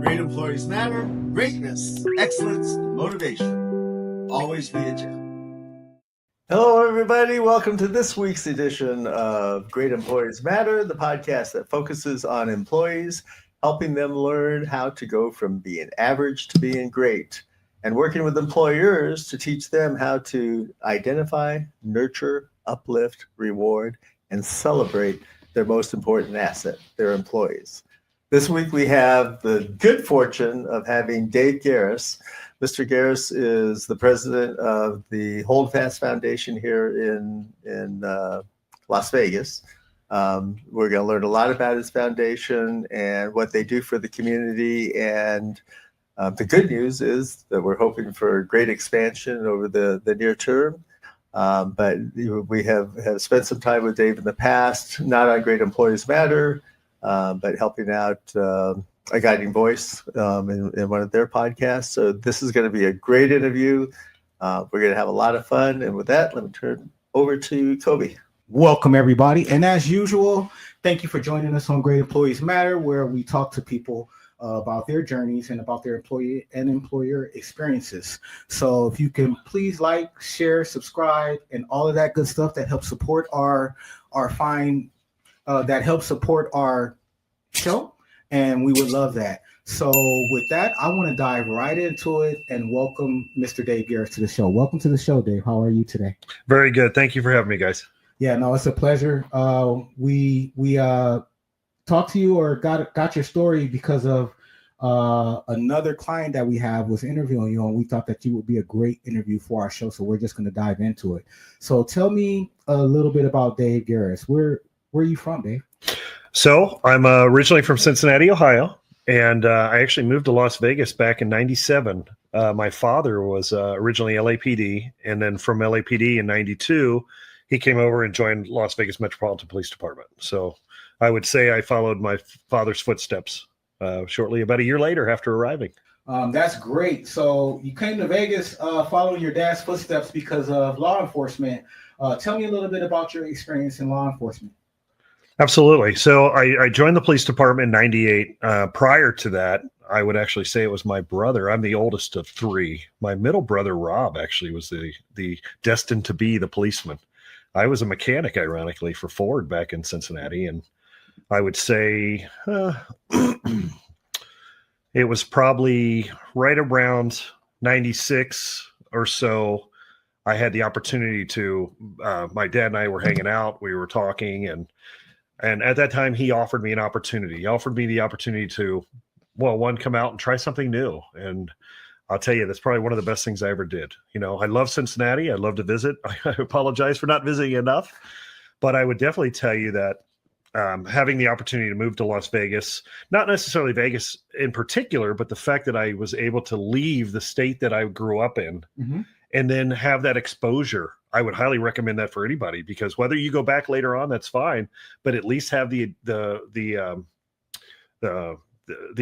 Great employees matter. Greatness, excellence, motivation. Always be a gem. Hello, everybody. Welcome to this week's edition of Great Employees Matter, the podcast that focuses on employees, helping them learn how to go from being average to being great, and working with employers to teach them how to identify, nurture, uplift, reward, and celebrate their most important asset, their employees. This week we have the good fortune of having Dave Garris. Mr. Garris is the president of the HoldFast Foundation here in Las Vegas. We're going to learn a lot about his foundation and what they do for the community. And the good news is that we're hoping for great expansion over the near term. But we have spent some time with Dave in the past, not on Great Employees Matter, but helping out a guiding voice in one of their podcasts. So this is going to be a great interview. We're going to have a lot of fun. And with that, let me turn over to Koby. Welcome, everybody. And as usual, thank you for joining us on Great Employees Matter, where we talk to people about their journeys and about their employee and employer experiences. So if you can please like, share, subscribe, and all of that good stuff that helps support our show, and we would love that. So with that, I want to dive right into it and welcome Mr. Dave Garris to the show. Welcome to the show, Dave. How are you today? Very good. Thank you for having me, guys. Yeah, no, it's a pleasure. We talked to you or got your story because of another client that we have was interviewing you, and we thought that you would be a great interview for our show. So we're just going to dive into it. So tell me a little bit about Dave Garris. Where are you from, Dave? So I'm originally from Cincinnati, Ohio, and I actually moved to Las Vegas back in '97. My father was originally LAPD, and then from LAPD in '92, he came over and joined Las Vegas Metropolitan Police Department. So I would say I followed my father's footsteps shortly about a year later after arriving. That's great. So you came to Vegas following your dad's footsteps because of law enforcement. Tell me a little bit about your experience in law enforcement. Absolutely. So I joined the police department in '98. Prior to that, I would actually say it was my brother. I'm the oldest of three. My middle brother, Rob, actually was the destined to be the policeman. I was a mechanic, ironically, for Ford back in Cincinnati. And I would say it was probably right around 96 or so. I had the opportunity to, my dad and I were hanging out, we were talking, and at that time he offered me an opportunity. He offered me the opportunity to, one, come out and try something new. And I'll tell you, that's probably one of the best things I ever did. You know, I love Cincinnati. I love to visit. I apologize for not visiting enough, but I would definitely tell you that having the opportunity to move to Las Vegas, not necessarily Vegas in particular, but the fact that I was able to leave the state that I grew up in, mm-hmm. and then have that exposure, I would highly recommend that for anybody, because whether you go back later on, that's fine, but at least have the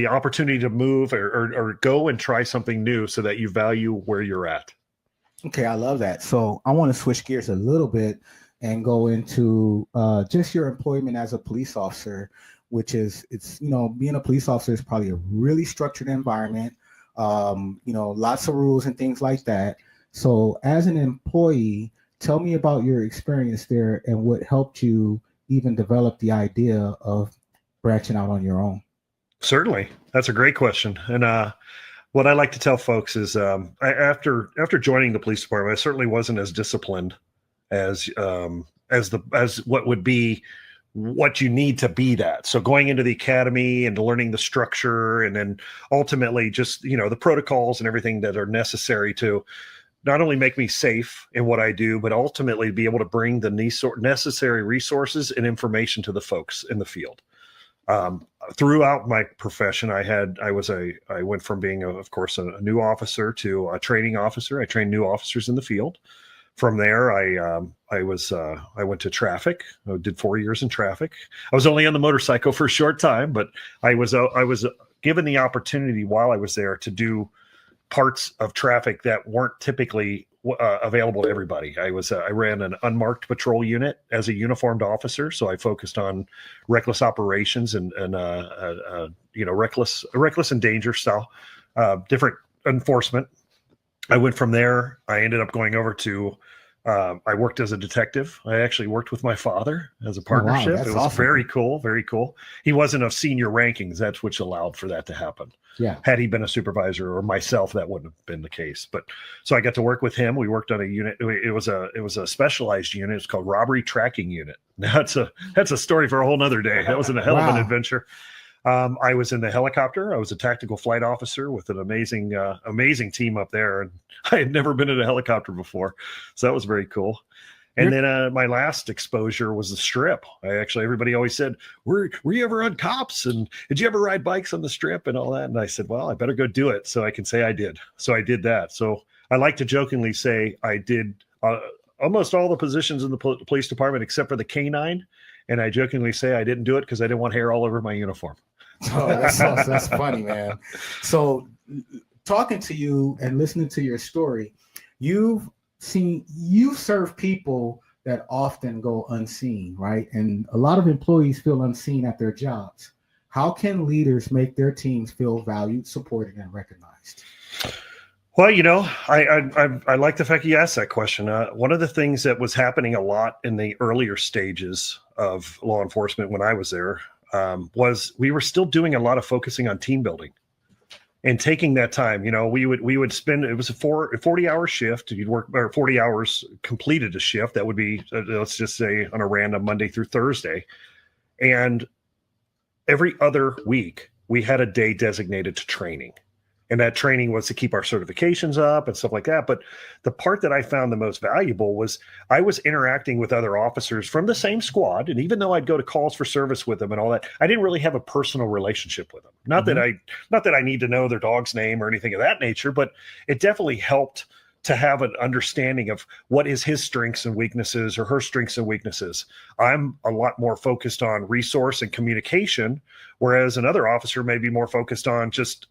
opportunity to move or go and try something new so that you value where you're at. Okay, I love that. So I want to switch gears a little bit and go into just your employment as a police officer, which is, being a police officer is probably a really structured environment, lots of rules and things like that. So as an employee, tell me about your experience there and what helped you even develop the idea of branching out on your own. Certainly. That's a great question. And what I like to tell folks is after joining the police department, I certainly wasn't as disciplined as what would be what you need to be that. So going into the academy and learning the structure, and then ultimately just, the protocols and everything that are necessary to not only make me safe in what I do, but ultimately be able to bring the necessary resources and information to the folks in the field. Throughout my profession, I went from being, of course, a new officer to a training officer. I trained new officers in the field. From there, I went to traffic. I did 4 years in traffic. I was only on the motorcycle for a short time, but I was given the opportunity while I was there to do parts of traffic that weren't typically available to everybody. I ran an unmarked patrol unit as a uniformed officer, so I focused on reckless operations and reckless and danger style, different enforcement. I went from there. I ended up going over to. I worked as a detective. I actually worked with my father as a partnership. Wow, it was awesome. very cool, very cool. He wasn't of senior rankings. That's which allowed for that to happen. Yeah. Had he been a supervisor or myself, that wouldn't have been the case. But so I got to work with him. We worked on a unit. It was a specialized unit. It's called Robbery Tracking Unit. That's a story for a whole nother day. That was a hell of an adventure. I was in the helicopter. I was a tactical flight officer with an amazing team up there. And I had never been in a helicopter before. So that was very cool. And then my last exposure was the Strip. Everybody always said, were you ever on cops? And did you ever ride bikes on the Strip and all that? And I said, well, I better go do it so I can say I did. So I did that. So I like to jokingly say I did almost all the positions in the police department except for the K-9. And I jokingly say I didn't do it because I didn't want hair all over my uniform. Oh, that's funny, man. So talking to you and listening to your story, you've served people that often go unseen, right? And a lot of employees feel unseen at their jobs. How can leaders make their teams feel valued, supported, and recognized? Well, I like the fact you asked that question. One of the things that was happening a lot in the earlier stages of law enforcement when I was there was we were still doing a lot of focusing on team building and taking that time. We would spend, it was a 40-hour shift. You'd work, or 40 hours completed a shift. That would be, let's just say on a random Monday through Thursday. And every other week we had a day designated to training. And that training was to keep our certifications up and stuff like that. But the part that I found the most valuable was I was interacting with other officers from the same squad. And even though I'd go to calls for service with them and all that, I didn't really have a personal relationship with them. Not that I need to know their dog's name or anything of that nature, but it definitely helped to have an understanding of what is his strengths and weaknesses or her strengths and weaknesses. I'm a lot more focused on resource and communication, whereas another officer may be more focused on just,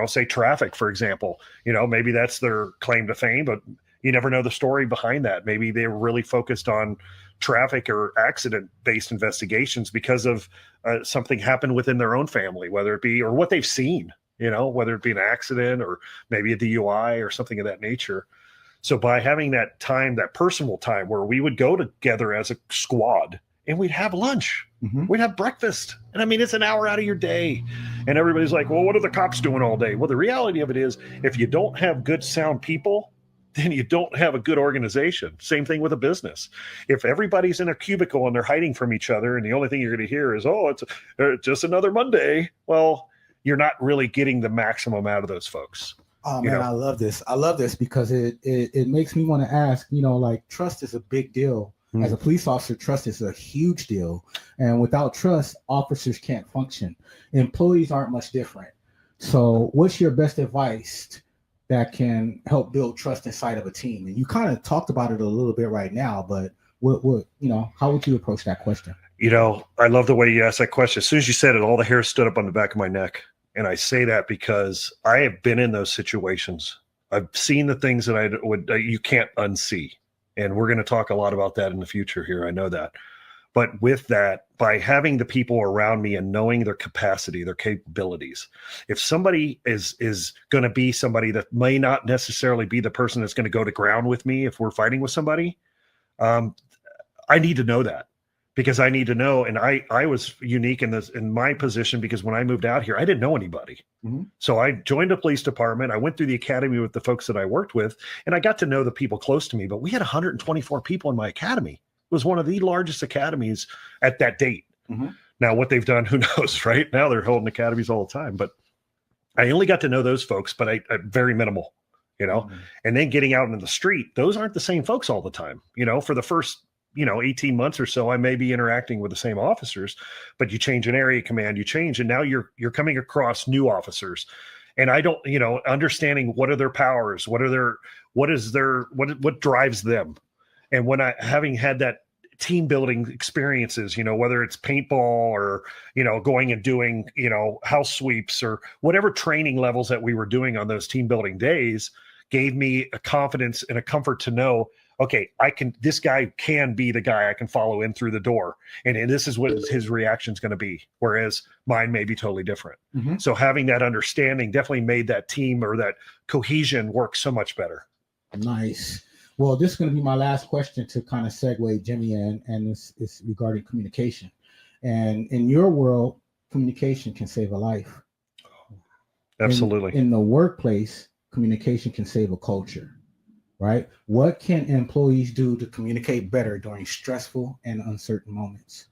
say traffic, for example. Maybe that's their claim to fame, but you never know the story behind that. Maybe they were really focused on traffic or accident-based investigations because of something happened within their own family, whether it be or what they've seen. Whether it be an accident or maybe a DUI or something of that nature. So by having that time, that personal time where we would go together as a squad and we'd have lunch, we'd have breakfast. And I mean, it's an hour out of your day. And everybody's like, well, what are the cops doing all day? Well, the reality of it is if you don't have good, sound people, then you don't have a good organization. Same thing with a business. If everybody's in a cubicle and they're hiding from each other and the only thing you're going to hear is, oh, it's just another Monday. Well, you're not really getting the maximum out of those folks. Oh man, I love this. I love this because it makes me want to ask, like trust is a big deal. As a police officer, trust is a huge deal. And without trust, officers can't function. Employees aren't much different. So what's your best advice that can help build trust inside of a team? And you kind of talked about it a little bit right now, but what how would you approach that question? I love the way you asked that question. As soon as you said it, all the hair stood up on the back of my neck. And I say that because I have been in those situations. I've seen the things that you can't unsee. And we're going to talk a lot about that in the future here. I know that. But with that, by having the people around me and knowing their capacity, their capabilities, if somebody is going to be somebody that may not necessarily be the person that's going to go to ground with me if we're fighting with somebody, I need to know that. Because I need to know, and I was unique in my position because when I moved out here, I didn't know anybody. So I joined a police department. I went through the academy with the folks that I worked with, and I got to know the people close to me. But we had 124 people in my academy. It was one of the largest academies at that date. Now, what they've done, who knows, right? Now they're holding academies all the time. But I only got to know those folks, but I very minimal, And then getting out into the street, those aren't the same folks all the time. For the first 18 months or so, I may be interacting with the same officers, but you change an area command, and now you're coming across new officers. And I don't, understanding what are their powers, what drives them. And when having had that team building experiences, whether it's paintball or, going and doing, house sweeps or whatever training levels that we were doing on those team building days, gave me a confidence and a comfort to know, okay, this guy can be the guy I can follow in through the door. And this is what his reaction is going to be. Whereas mine may be totally different. Mm-hmm. So having that understanding definitely made that team or that cohesion work so much better. Nice. Well, this is going to be my last question to kind of segue Jimmy in, and it's regarding communication. And in your world, communication can save a life. Absolutely. In the workplace, communication can save a culture, right? What can employees do to communicate better during stressful and uncertain moments?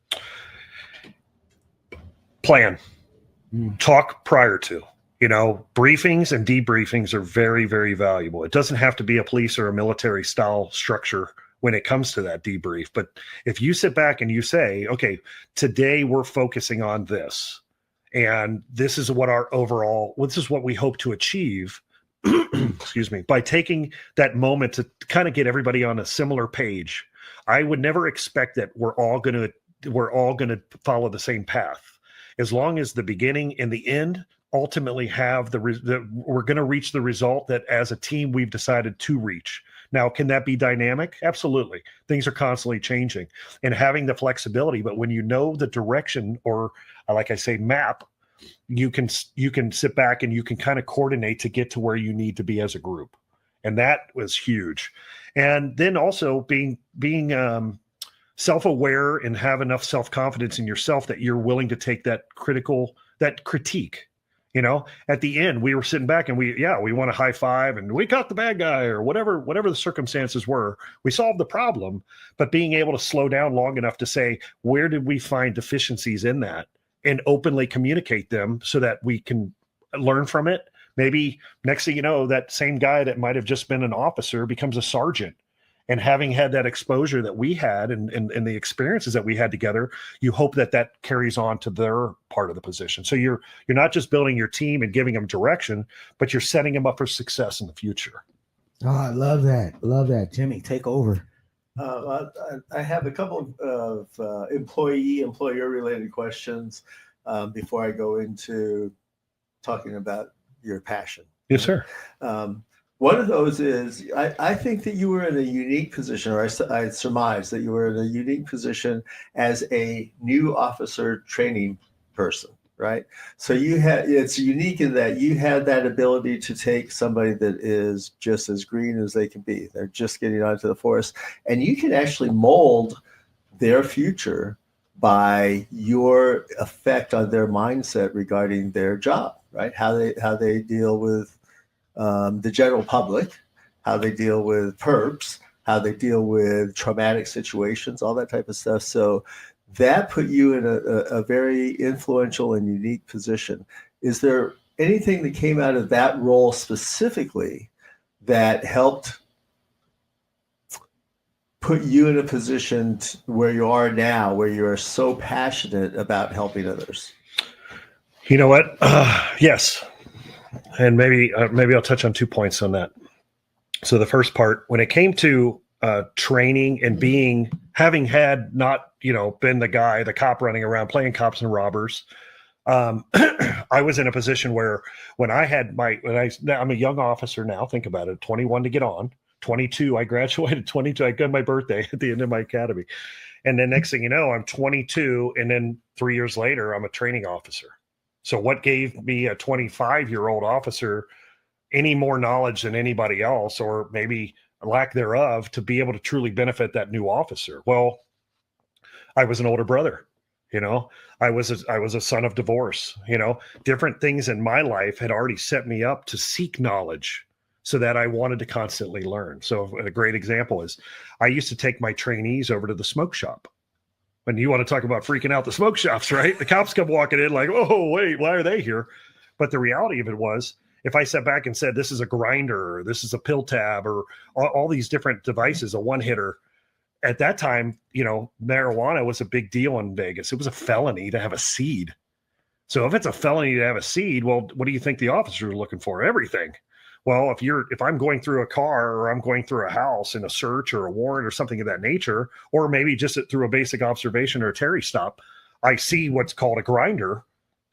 Plan. Talk prior to. Briefings and debriefings are very, very valuable. It doesn't have to be a police or a military style structure when it comes to that debrief. But if you sit back and you say, okay, today we're focusing on this, and this is this is what we hope to achieve, excuse me, by taking that moment to kind of get everybody on a similar page. I would never expect that we're all going to follow the same path. As long as the beginning and the end ultimately have we're going to reach the result that as a team we've decided to reach. Now, can that be dynamic? Absolutely. Things are constantly changing and having the flexibility, but when you know the direction, or like I say, map, you can sit back and you can kind of coordinate to get to where you need to be as a group. And that was huge. And then also being self-aware and have enough self-confidence in yourself that you're willing to take that critique. At the end, we were sitting back and we want to high five and we caught the bad guy or whatever the circumstances were. We solved the problem, but being able to slow down long enough to say, where did we find deficiencies in that, and openly communicate them so that we can learn from it. Maybe next thing you know, that same guy that might have just been an officer becomes a sergeant. And having had that exposure that we had and the experiences that we had together, you hope that carries on to their part of the position. So you're not just building your team and giving them direction, but you're setting them up for success in the future. Oh, I love that. Love that. Jimmy, take over. I have a couple of employer related questions before I go into talking about your passion. Yes, sir. One of those is I think that you were in a unique position, or I surmise that you were in a unique position as a new officer training person, right? So it's unique in that you had that ability to take somebody that is just as green as they can be. They're just getting onto the force, and you can actually mold their future by your effect on their mindset regarding their job, right? How they deal with the general public, how they deal with perps, how they deal with traumatic situations, all that type of stuff. So that put you in a very influential and unique position. Is there anything that came out of that role specifically that helped put you in a position where you are now, where you are so passionate about helping others? You know what? Yes. And maybe I'll touch on 2 points on that. So the first part, when it came to training and having had not, been the cop running around playing cops and robbers, I was in a position where when I'm a young officer now, think about it, 21 to get on, 22, I graduated 22, I got my birthday at the end of my academy. And then next thing you know, I'm 22. And then 3 years later, I'm a training officer. So what gave me a 25-year-old officer any more knowledge than anybody else, or maybe lack thereof, to be able to truly benefit that new officer? Well, I was an older brother, I was a son of divorce, different things in my life had already set me up to seek knowledge so that I wanted to constantly learn. So a great example is I used to take my trainees over to the smoke shop. And you want to talk about freaking out the smoke shops, right? The cops come walking in like, oh, wait, why are they here? But the reality of it was, if I sat back and said, this is a grinder, or this is a pill tab, or all these different devices, a one hitter, at that time, marijuana was a big deal in Vegas. It was a felony to have a seed. So if it's a felony to have a seed, well, what do you think the officers are looking for? Everything. Well, if I'm going through a car or I'm going through a house in a search or a warrant or something of that nature, or maybe just through a basic observation or a Terry stop, I see what's called a grinder.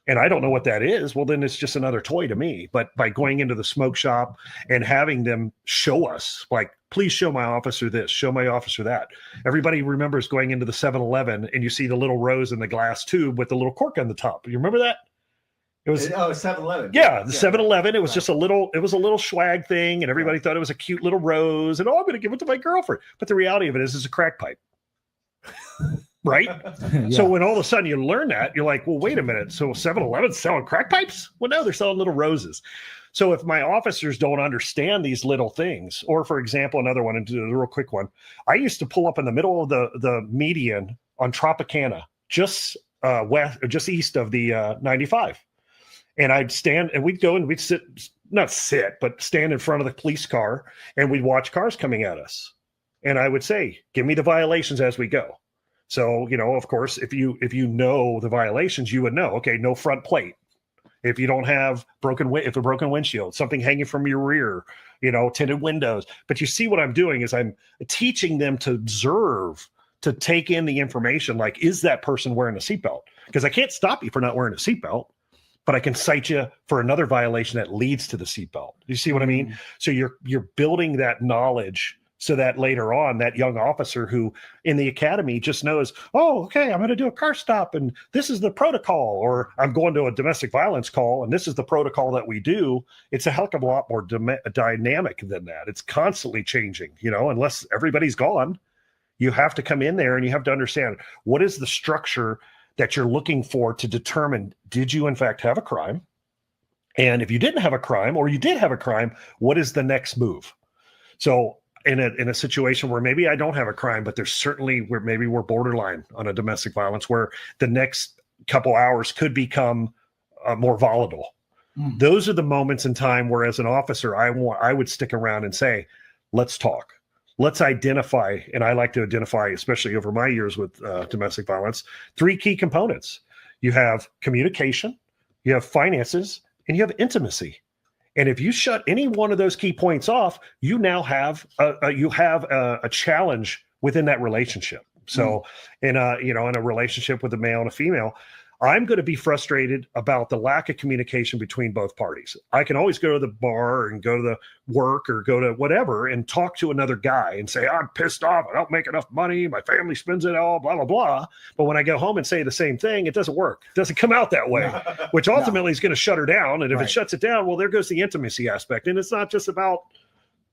and I don't know what that is, well, then it's just another toy to me. But by going into the smoke shop and having them show us, like, please show my officer this, show my officer that. Everybody remembers going into the 7-Eleven and you see the little rose in the glass tube with the little cork on the top. You remember that? It was 7-Eleven. Yeah, the 7-Eleven. It was just a little swag thing, and everybody thought it was a cute little rose, and I'm going to give it to my girlfriend. But the reality of it is it's a crack pipe. Right? Yeah. So when all of a sudden you learn that, you're like, well, wait a minute. So 7-Eleven's selling crack pipes? Well, no, they're selling little roses. So if my officers don't understand these little things, or for example, another one, and do a real quick one, I used to pull up in the middle of the median on Tropicana, just east of the 95. And I'd stand and we'd go and we'd stand in front of the police car, and we'd watch cars coming at us. And I would say, give me the violations as we go. So, of course, if you know the violations, you would know, okay, no front plate. If you don't have a broken windshield, something hanging from your rear, tinted windows. But you see what I'm doing is I'm teaching them to observe, to take in the information. Like, is that person wearing a seatbelt? Because I can't stop you for not wearing a seatbelt, but I can cite you for another violation that leads to the seatbelt. You see what I mean? So you're building that knowledge so that later on, that young officer who in the academy just knows, oh, okay, I'm going to do a car stop, and this is the protocol, or I'm going to a domestic violence call, and this is the protocol that we do. It's a heck of a lot more dynamic than that. It's constantly changing, unless everybody's gone. You have to come in there and you have to understand what is the structure that you're looking for to determine, did you in fact have a crime? And if you didn't have a crime, or you did have a crime, what is the next move? So in a situation where maybe I don't have a crime, but there's certainly where maybe we're borderline on a domestic violence, where the next couple hours could become more volatile. Those are the moments in time where, as an officer, I would stick around and say, let's talk. Let's identify, and I like to identify, especially over my years with domestic violence, 3 key components. You have communication, you have finances, and you have intimacy. And if you shut any one of those key points off, you now have a challenge within that relationship. So in a relationship with a male and a female, I'm going to be frustrated about the lack of communication between both parties. I can always go to the bar and go to the work or go to whatever and talk to another guy and say, I'm pissed off. I don't make enough money. My family spends it all, blah, blah, blah. But when I go home and say the same thing, it doesn't work. It doesn't come out that way, which ultimately is going to shut her down. And if it shuts it down, well, there goes the intimacy aspect. And it's not just about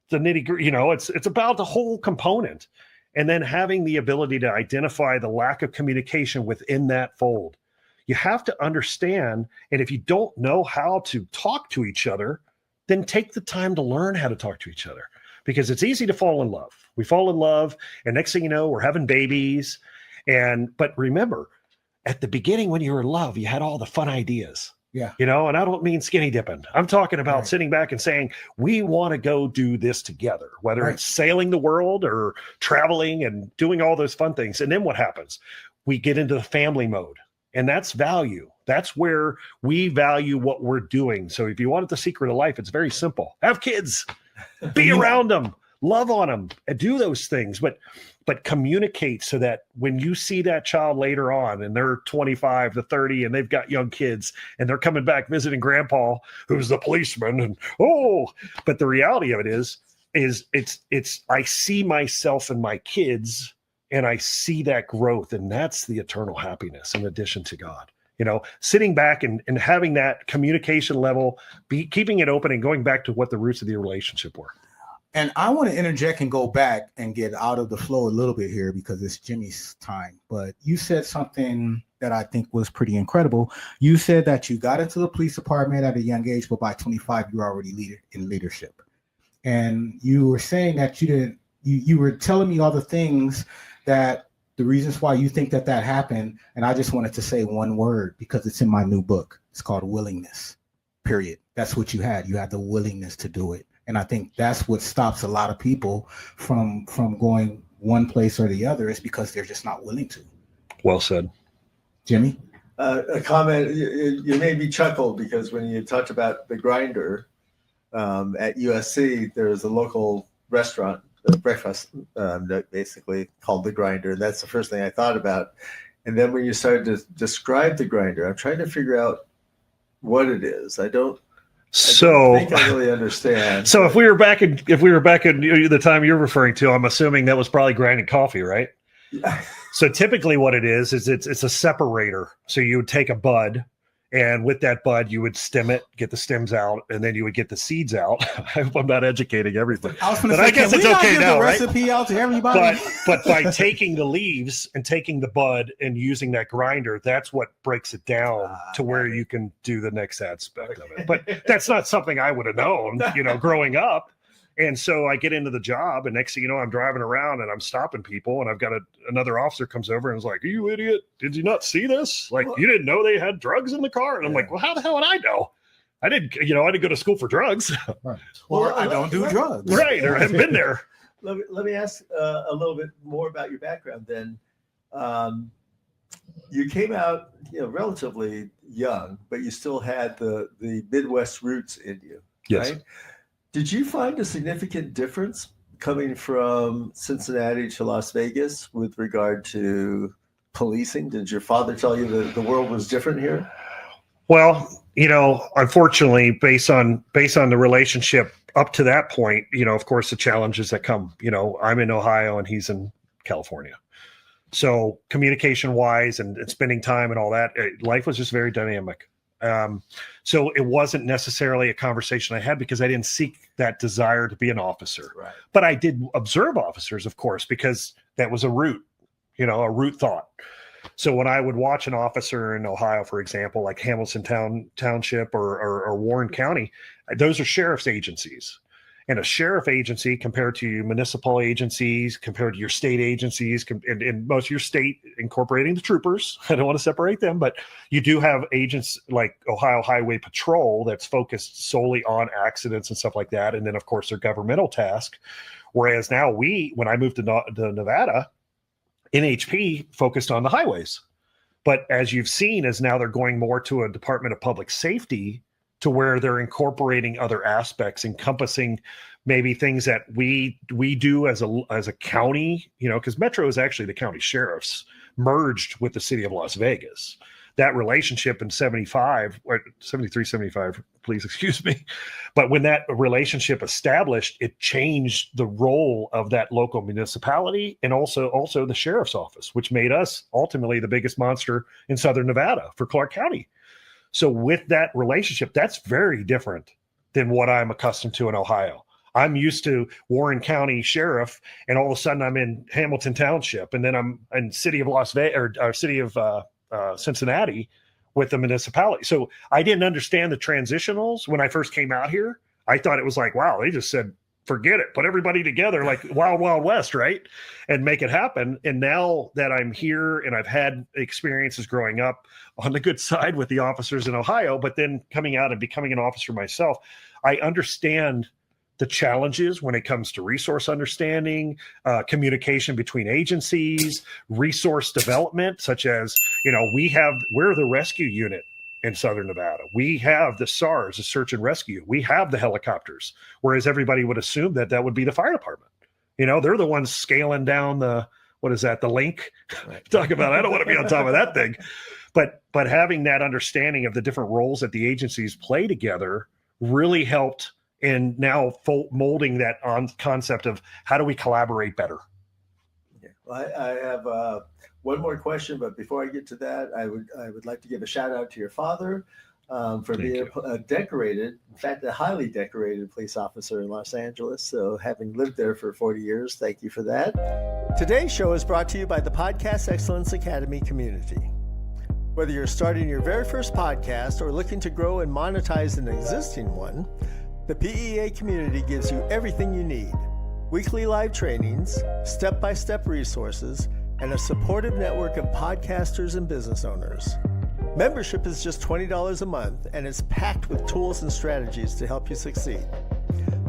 the nitty gritty, it's about the whole component. And then having the ability to identify the lack of communication within that fold. You have to understand, and if you don't know how to talk to each other, then take the time to learn how to talk to each other, because it's easy to fall in love. We fall in love, and next thing you know, we're having babies. But remember, at the beginning when you were in love, you had all the fun ideas. Yeah. And I don't mean skinny dipping. I'm talking about sitting back and saying, we want to go do this together, whether it's sailing the world or traveling and doing all those fun things. And then what happens? We get into the family mode. And that's value. That's where we value what we're doing. So if you wanted the secret of life, it's very simple. Have kids, be around them, love on them, and do those things. But communicate so that when you see that child later on and they're 25 to 30 and they've got young kids and they're coming back visiting grandpa, who's the policeman, but the reality of it is it's I see myself in my kids. And I see that growth, and that's the eternal happiness in addition to God. Sitting back and having that communication level, keeping it open and going back to what the roots of the relationship were. And I want to interject and go back and get out of the flow a little bit here because it's Jimmy's time. But you said something that I think was pretty incredible. You said that you got into the police department at a young age, but by 25, you were already in leadership. And you were saying that you were telling me all the things that the reasons why you think that happened. And I just wanted to say one word because it's in my new book. It's called willingness, period. That's what you had. You had the willingness to do it. And I think that's what stops a lot of people from going one place or the other, is because they're just not willing to. Well said. Jimmy? A comment, you made me chuckle because when you talked about the grinder at USC, there was a local restaurant, a breakfast basically called the Grinder. And that's the first thing I thought about. And then when you started to describe the Grinder, I'm trying to figure out what it is. I don't So think I really understand. So if we were back in the time you're referring to, I'm assuming that was probably grinding coffee, right? So typically what it is it's a separator. So you would take a bud, and with that bud you would stem it, get the stems out, and then you would get the seeds out. I hope I'm not educating everything. I guess it's okay now, right? Recipe out to everybody. But by taking the leaves and taking the bud and using that grinder, that's what breaks it down to where you can do the next aspect of it. But that's not something I would have known, growing up. And so I get into the job, and next thing you know, I'm driving around and I'm stopping people, and I've got another officer comes over and is like, "Are you idiot? Did you not see this? Like, you didn't know they had drugs in the car?" And I'm like, "Well, how the hell would I know? I didn't go to school for drugs." Right. Or I don't do drugs. Right. Or I haven't been there. Let me ask a little bit more about your background then. You came out, relatively young, but you still had the Midwest roots in you. Yes. Right? Did you find a significant difference coming from Cincinnati to Las Vegas with regard to policing? Did your father tell you that the world was different here? Well, unfortunately, based on the relationship up to that point, of course, the challenges that come, I'm in Ohio and he's in California. So communication wise and spending time and all that, life was just very dynamic. So it wasn't necessarily a conversation I had because I didn't seek that desire to be an officer. Right. But I did observe officers, of course, because that was a root thought. So when I would watch an officer in Ohio, for example, like Hamilton Township or Warren County, those are sheriff's agencies. And a sheriff agency compared to municipal agencies, compared to your state agencies, and most of your state incorporating the troopers. I don't want to separate them, but you do have agents like Ohio Highway Patrol that's focused solely on accidents and stuff like that. And then, of course, their governmental task. Whereas now when I moved to Nevada, NHP focused on the highways. But as you've seen, as now they're going more to a Department of Public Safety, to where they're incorporating other aspects, encompassing maybe things that we do as a county, because Metro is actually the county sheriffs merged with the city of Las Vegas. That relationship in 75, or 73, 75, please excuse me. But when that relationship established, it changed the role of that local municipality and also the sheriff's office, which made us ultimately the biggest monster in Southern Nevada for Clark County. So with that relationship, that's very different than what I'm accustomed to in Ohio. I'm used to Warren County Sheriff, and all of a sudden I'm in Hamilton Township, and then I'm in city of Las Vegas or city of Cincinnati with the municipality. So I didn't understand the transitionals when I first came out here. I thought it was like, wow, they just said, forget it, put everybody together like Wild Wild West, right? And make it happen. And now that I'm here and I've had experiences growing up on the good side with the officers in Ohio, but then coming out and becoming an officer myself, I understand the challenges when it comes to resource understanding, communication between agencies, resource development, such as, we're the rescue unit in Southern Nevada. We have the SARS, the search and rescue. We have the helicopters, whereas everybody would assume that would be the fire department. They're the ones scaling down the link. Right. Talk about, I don't want to be on top of that thing. But having that understanding of the different roles that the agencies play together really helped in now molding that on concept of how do we collaborate better. Yeah. Well, I have one more question, but before I get to that, I would like to give a shout out to your father for being a decorated, in fact, a highly decorated police officer in Los Angeles. So having lived there for 40 years, thank you for that. Today's show is brought to you by the Podcast Excellence Academy community. Whether you're starting your very first podcast or looking to grow and monetize an existing one, the PEA community gives you everything you need: weekly live trainings, step-by-step resources, and a supportive network of podcasters and business owners. Membership is just $20 a month, and it's packed with tools and strategies to help you succeed.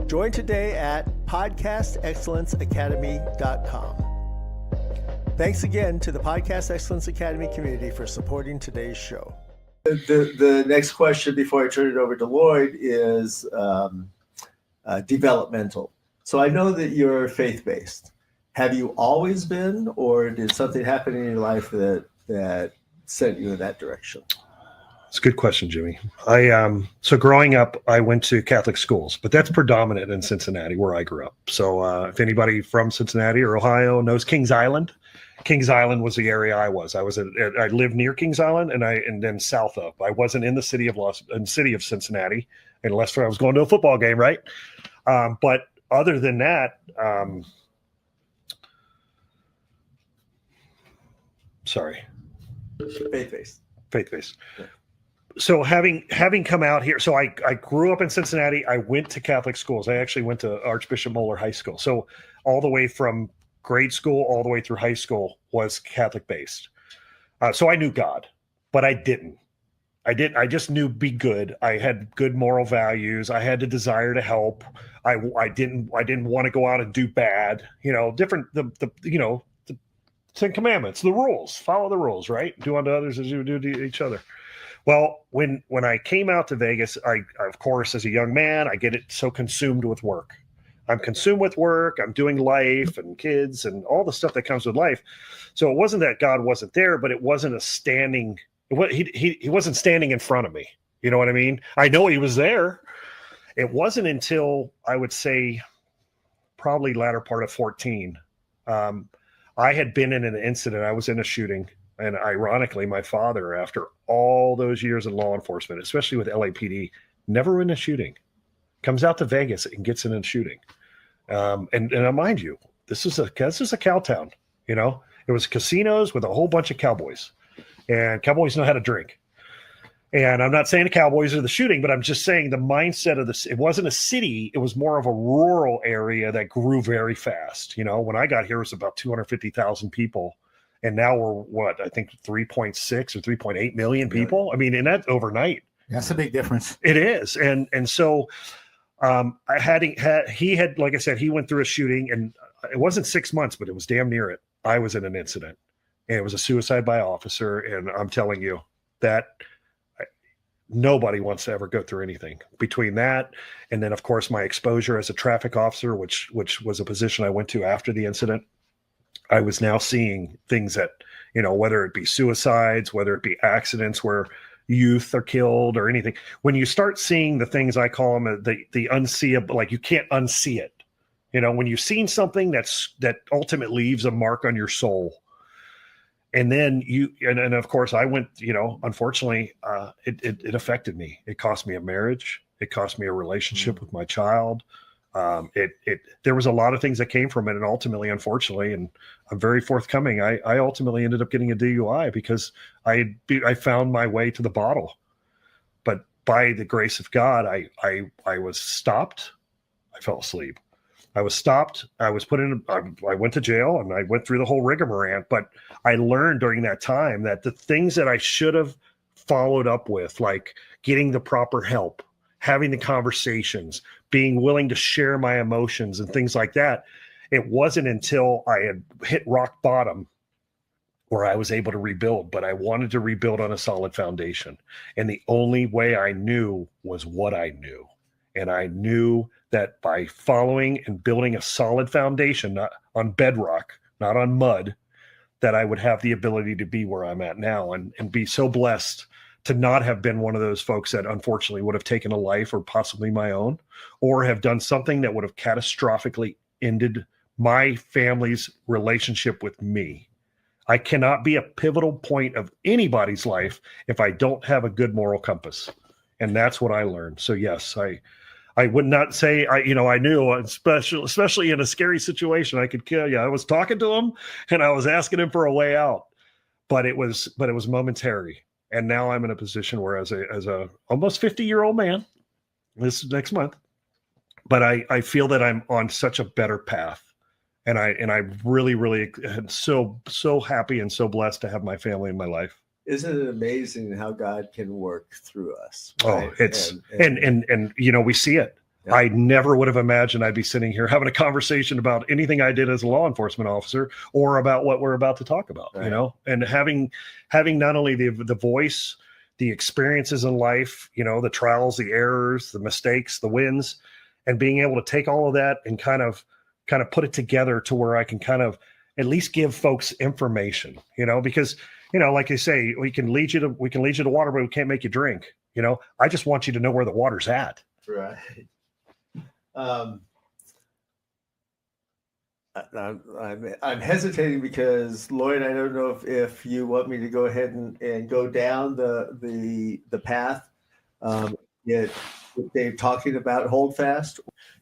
Join today at podcastexcellenceacademy.com. Thanks again to the Podcast Excellence Academy community for supporting today's show. The next question before I turn it over to Lloyd is developmental. So I know that you're faith-based. Have you always been, or did something happen in your life that sent you in that direction? It's a good question, Jimmy. So growing up, I went to Catholic schools, but that's predominant in Cincinnati, where I grew up. So if anybody from Cincinnati or Ohio knows Kings Island was the area I was. I lived near Kings Island, and then south of. I wasn't in the city of Cincinnati, unless I was going to a football game, right? But other than that, sorry, Faith-based. Yeah. So having come out here, so I grew up in Cincinnati. I went to Catholic schools. I actually went to Archbishop Moeller High School. So all the way from grade school all the way through high school was Catholic based. So I knew God, but I didn't. I just knew be good. I had good moral values. I had the desire to help. I didn't want to go out and do bad. The 10 Commandments, the rules. Follow the rules, right? Do unto others as you do to each other. Well, when I came out to Vegas, I of course, as a young man, I get it so consumed with work. I'm consumed with work. I'm doing life and kids and all the stuff that comes with life. So it wasn't that God wasn't there, but it wasn't he wasn't standing in front of me. You know what I mean? I know he was there. It wasn't until I would say probably latter part of 14. I had been in an incident. I was in a shooting. And ironically, my father, after all those years in law enforcement, especially with LAPD, never in a shooting, comes out to Vegas and gets in a shooting. And mind you, this is a cow town. It was casinos with a whole bunch of cowboys, and cowboys know how to drink. And I'm not saying the cowboys are the shooting, but I'm just saying the mindset of this. It wasn't a city; it was more of a rural area that grew very fast. When I got here, it was about 250,000 people. And now we're I think 3.6 or 3.8 million people. I mean, and that overnight. That's a big difference. It is. And so he had, like I said, he went through a shooting, and it wasn't 6 months, but it was damn near it. I was in an incident, and it was a suicide by officer. And I'm telling you that nobody wants to ever go through anything between that. And then of course my exposure as a traffic officer, which was a position I went to after the incident. I was now seeing things that, whether it be suicides, whether it be accidents where youth are killed or anything. When you start seeing the things I call them, the unseeable, like you can't unsee it. When you've seen something that ultimately leaves a mark on your soul. And then and of course I went, unfortunately, it affected me. It cost me a marriage. It cost me a relationship with my child. There was a lot of things that came from it, and ultimately, unfortunately, and I'm very forthcoming, I ultimately ended up getting a DUI because I found my way to the bottle. But by the grace of God, I was stopped. I fell asleep. I was stopped. I was put in. I went to jail, and I went through the whole rigmarole. But I learned during that time that the things that I should have followed up with, like getting the proper help, having the conversations, being willing to share my emotions and things like that. It wasn't until I had hit rock bottom where I was able to rebuild, but I wanted to rebuild on a solid foundation. And the only way I knew was what I knew. And I knew that by following and building a solid foundation, not on bedrock, not on mud, that I would have the ability to be where I'm at now and be so blessed to not have been one of those folks that unfortunately would have taken a life or possibly my own, or have done something that would have catastrophically ended my family's relationship with me. I cannot be a pivotal point of anybody's life if I don't have a good moral compass. And that's what I learned. So yes, I would not say I knew, especially in a scary situation, I could kill you. I was talking to him and I was asking him for a way out, but it was momentary. And now I'm in a position where as a almost 50-year-old man this next month, but I feel that I'm on such a better path. And I really, really am so happy and so blessed to have my family in my life. Isn't it amazing how God can work through us? Right? Oh, it's and we see it. Yeah. I never would have imagined I'd be sitting here having a conversation about anything I did as a law enforcement officer or about what we're about to talk about, right. And having not only the voice, the experiences in life, the trials, the errors, the mistakes, the wins, and being able to take all of that and kind of put it together to where I can kind of at least give folks information, because like you say, we can lead you to water, but we can't make you drink. I just want you to know where the water's at. Right. I'm hesitating because Lloyd, I don't know if you want me to go ahead and go down the path. Yet Dave talking about HoldFast.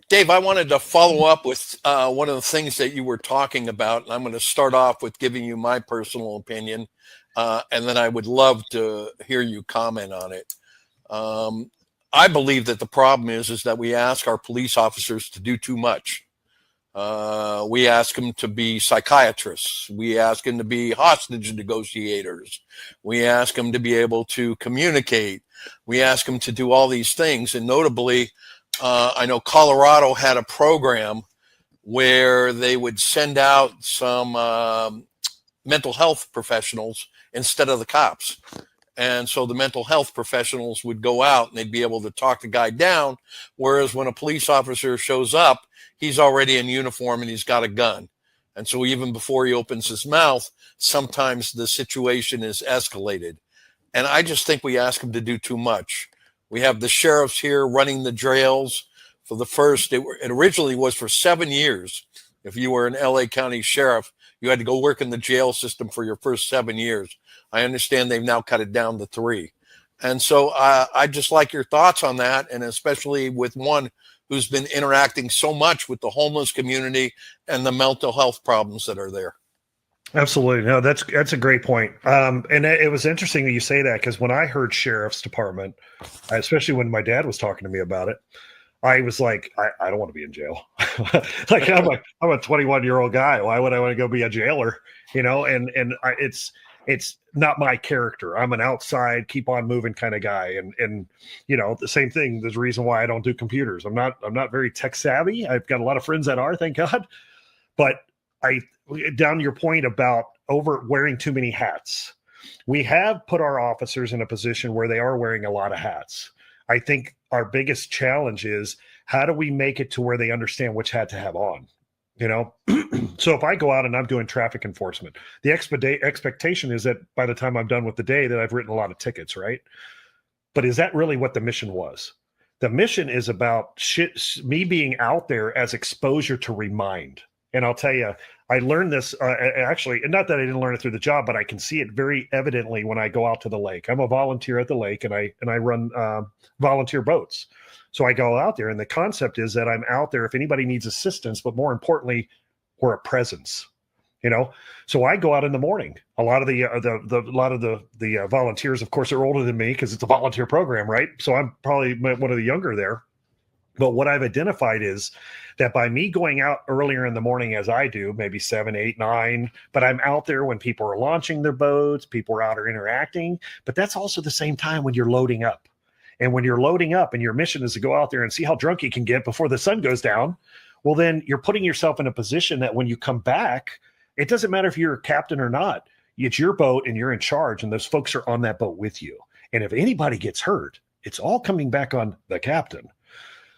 Dave, I wanted to follow up with one of the things that you were talking about, and I'm going to start off with giving you my personal opinion, and then I would love to hear you comment on it. I believe that the problem is that we ask our police officers to do too much. We ask them to be psychiatrists. We ask them to be hostage negotiators. We ask them to be able to communicate. We ask them to do all these things. And notably, I know Colorado had a program where they would send out some mental health professionals instead of the cops. And so the mental health professionals would go out and they'd be able to talk the guy down. Whereas when a police officer shows up, he's already in uniform and he's got a gun. And so even before he opens his mouth, sometimes the situation is escalated. And I just think we ask him to do too much. We have the sheriffs here running the jails for the first, it originally was for 7 years. If you were an LA County sheriff, you had to go work in the jail system for your first 7 years. I understand they've now cut it down to 3. And so I'd just like your thoughts on that, and especially with one who's been interacting so much with the homeless community and the mental health problems that are there. Absolutely. No, that's a great point. And it was interesting that you say that, because when I heard sheriff's department, especially when my dad was talking to me about it, I was like, I don't want to be in jail. Like I'm a 21-year-old guy. Why would I want to go be a jailer? It's not my character. I'm an outside, keep on moving kind of guy. And the same thing. There's a reason why I don't do computers. I'm not very tech savvy. I've got a lot of friends that are, thank God. But down to your point about wearing too many hats, we have put our officers in a position where they are wearing a lot of hats. I think our biggest challenge is, how do we make it to where they understand which hat to have on? So if I go out and I'm doing traffic enforcement, the expectation is that by the time I'm done with the day that I've written a lot of tickets, right? But is that really what the mission was? The mission is about me being out there as exposure to remind. And I'll tell you, I learned this actually, and not that I didn't learn it through the job, but I can see it very evidently when I go out to the lake. I'm a volunteer at the lake, and I run volunteer boats. So I go out there, and the concept is that I'm out there if anybody needs assistance, but more importantly, we're a presence. So I go out in the morning. A lot of the volunteers, of course, are older than me because it's a volunteer program, right? So I'm probably one of the younger there. But what I've identified is that by me going out earlier in the morning, as I do, maybe 7, 8, 9, but I'm out there when people are launching their boats, people are out or interacting. But that's also the same time when you're loading up. And when you're loading up and your mission is to go out there and see how drunk you can get before the sun goes down, well, then you're putting yourself in a position that when you come back, it doesn't matter if you're a captain or not. It's your boat and you're in charge, and those folks are on that boat with you. And if anybody gets hurt, it's all coming back on the captain.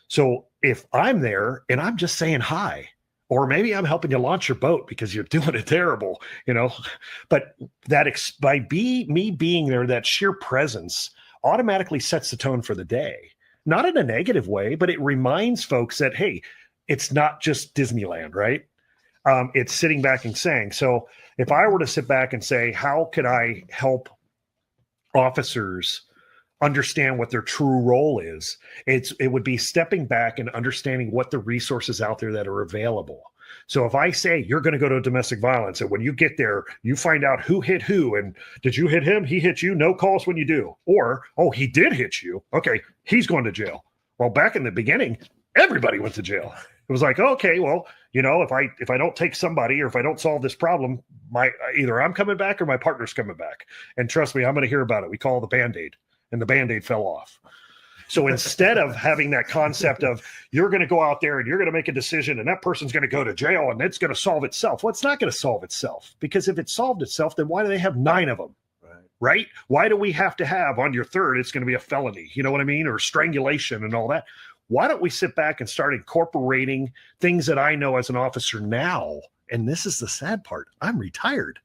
So if I'm there and I'm just saying hi, or maybe I'm helping you launch your boat because you're doing it terrible, but by me being there, that sheer presence automatically sets the tone for the day. Not in a negative way, but it reminds folks that, hey, it's not just Disneyland, right? It's sitting back and saying, so if I were to sit back and say, how could I help officers understand what their true role is? It would be stepping back and understanding what the resources out there that are available. So if I say you're going to go to domestic violence, and when you get there, you find out who hit who, and did you hit him? He hit you? No calls when you do. Or, oh, he did hit you. Okay, he's going to jail. Well, back in the beginning, everybody went to jail. It was like, okay, well, if I don't take somebody, or if I don't solve this problem, either I'm coming back or my partner's coming back. And trust me, I'm going to hear about it. We call it the Band-Aid, and the Band-Aid fell off. So instead of having that concept of you're going to go out there and you're going to make a decision and that person's going to go to jail and it's going to solve itself. Well, it's not going to solve itself, because if it solved itself, then why do they have 9 of them? Right? Why do we have to have on your third, it's going to be a felony, you know what I mean? Or strangulation and all that. Why don't we sit back and start incorporating things that I know as an officer now? And this is the sad part. I'm retired.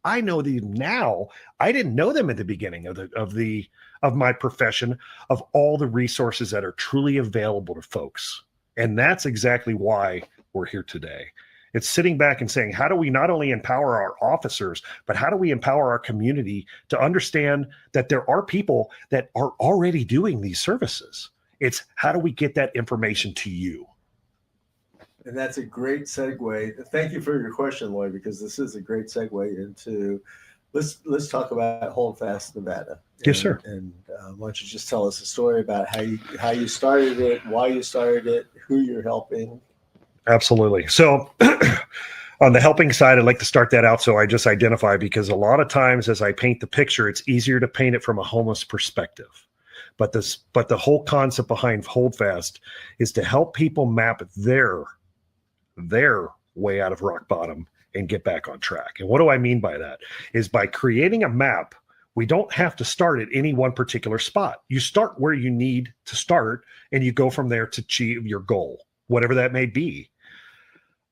I know them now. I didn't know them at the beginning of my profession, of all the resources that are truly available to folks. And that's exactly why we're here today. It's sitting back and saying, how do we not only empower our officers, but how do we empower our community to understand that there are people that are already doing these services? It's how do we get that information to you? And that's a great segue. Thank you for your question, Lloyd, because this is a great segue into let's talk about HoldFast Nevada. Yes, sir. And why don't you just tell us a story about how you started it, why you started it, who you're helping. Absolutely. So on the helping side, I'd like to start that out. So I just identify, because a lot of times as I paint the picture, it's easier to paint it from a homeless perspective. But the whole concept behind HoldFast is to help people map their way out of rock bottom and get back on track. And what do I mean by that? Is by creating a map, we don't have to start at any one particular spot. You start where you need to start, and you go from there to achieve your goal, whatever that may be.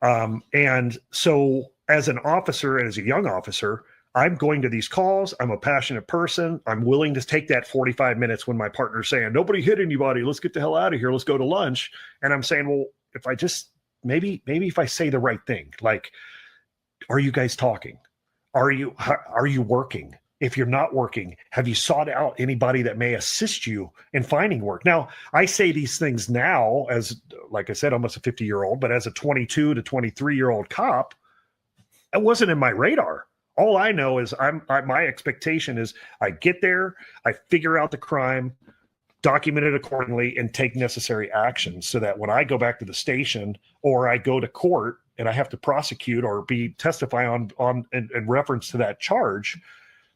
And so as an officer, as a young officer, I'm going to these calls. I'm a passionate person. I'm willing to take that 45 minutes when my partner's saying, nobody hit anybody, let's get the hell out of here, let's go to lunch. And I'm saying, well, if I just, maybe if I say the right thing, like, are you guys talking? Are you working? If you're not working, have you sought out anybody that may assist you in finding work? Now, I say these things now as, like I said, almost a 50-year-old, but as a 22 to 23-year-old cop, it wasn't in my radar. All I know is my expectation is I get there, I figure out the crime, document it accordingly, and take necessary actions so that when I go back to the station or I go to court and I have to prosecute or testify on in reference to that charge,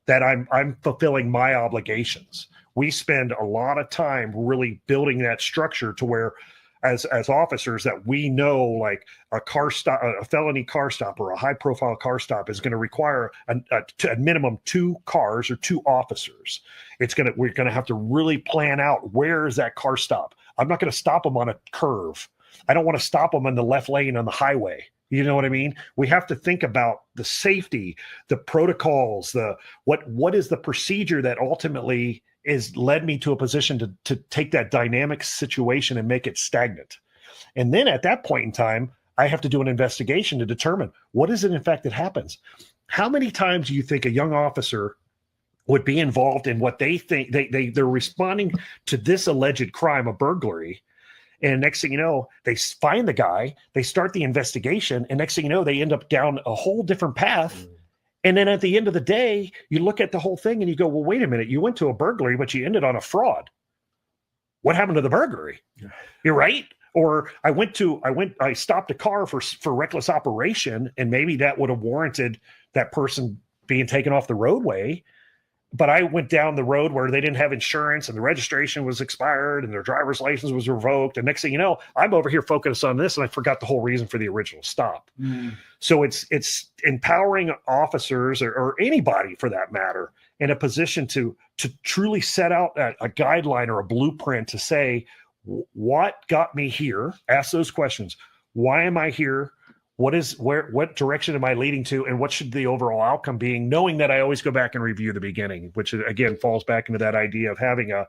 that I'm fulfilling my obligations. We spend a lot of time really building that structure to where as officers that we know, like a car stop, a felony car stop or a high profile car stop is going to require a minimum 2 cars or 2 officers. We're going to have to really plan out, where is that car stop? I'm not going to stop them on a curve. I don't want to stop them in the left lane on the highway. You know what I mean? We have to think about the safety, the protocols, what is the procedure that ultimately is led me to a position to take that dynamic situation and make it stagnant. And then at that point in time, I have to do an investigation to determine what is it in fact that happens. How many times do you think a young officer would be involved in what they think they're responding to this alleged crime, a burglary? And next thing you know, they find the guy, they start the investigation, and next thing you know, they end up down a whole different path. And then at the end of the day, you look at the whole thing and you go, well, wait a minute, you went to a burglary, but you ended on a fraud. What happened to the burglary? You're right. Or I stopped a car for reckless operation, and maybe that would have warranted that person being taken off the roadway. But I went down the road where they didn't have insurance and the registration was expired and their driver's license was revoked. And next thing you know, I'm over here focused on this and I forgot the whole reason for the original stop. So it's empowering officers or anybody for that matter in a position to truly set out a guideline or a blueprint to say, what got me here? Ask those questions. Why am I here? What direction am I leading to, and what should the overall outcome being, knowing that I always go back and review the beginning, which again falls back into that idea of having a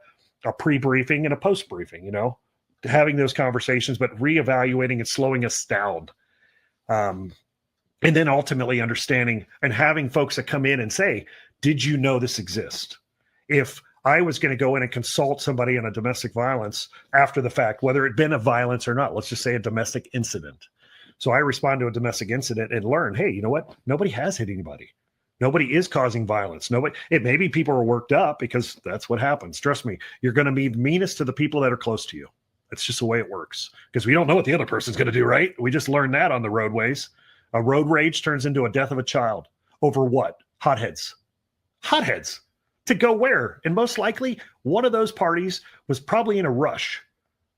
pre-briefing and a post-briefing, having those conversations, but reevaluating and slowing us down. And then ultimately understanding and having folks that come in and say, did you know this exists? If I was going to go in and consult somebody on a domestic violence after the fact, whether it been a violence or not, let's just say a domestic incident. So I respond to a domestic incident and learn, hey, you know what? Nobody has hit anybody. Nobody is causing violence. Maybe people are worked up because that's what happens. Trust me, you're going to be meanest to the people that are close to you. That's just the way it works because we don't know what the other person's going to do, right? We just learned that on the roadways. A road rage turns into a death of a child. Over what? Hotheads. Hotheads. To go where? And most likely, one of those parties was probably in a rush.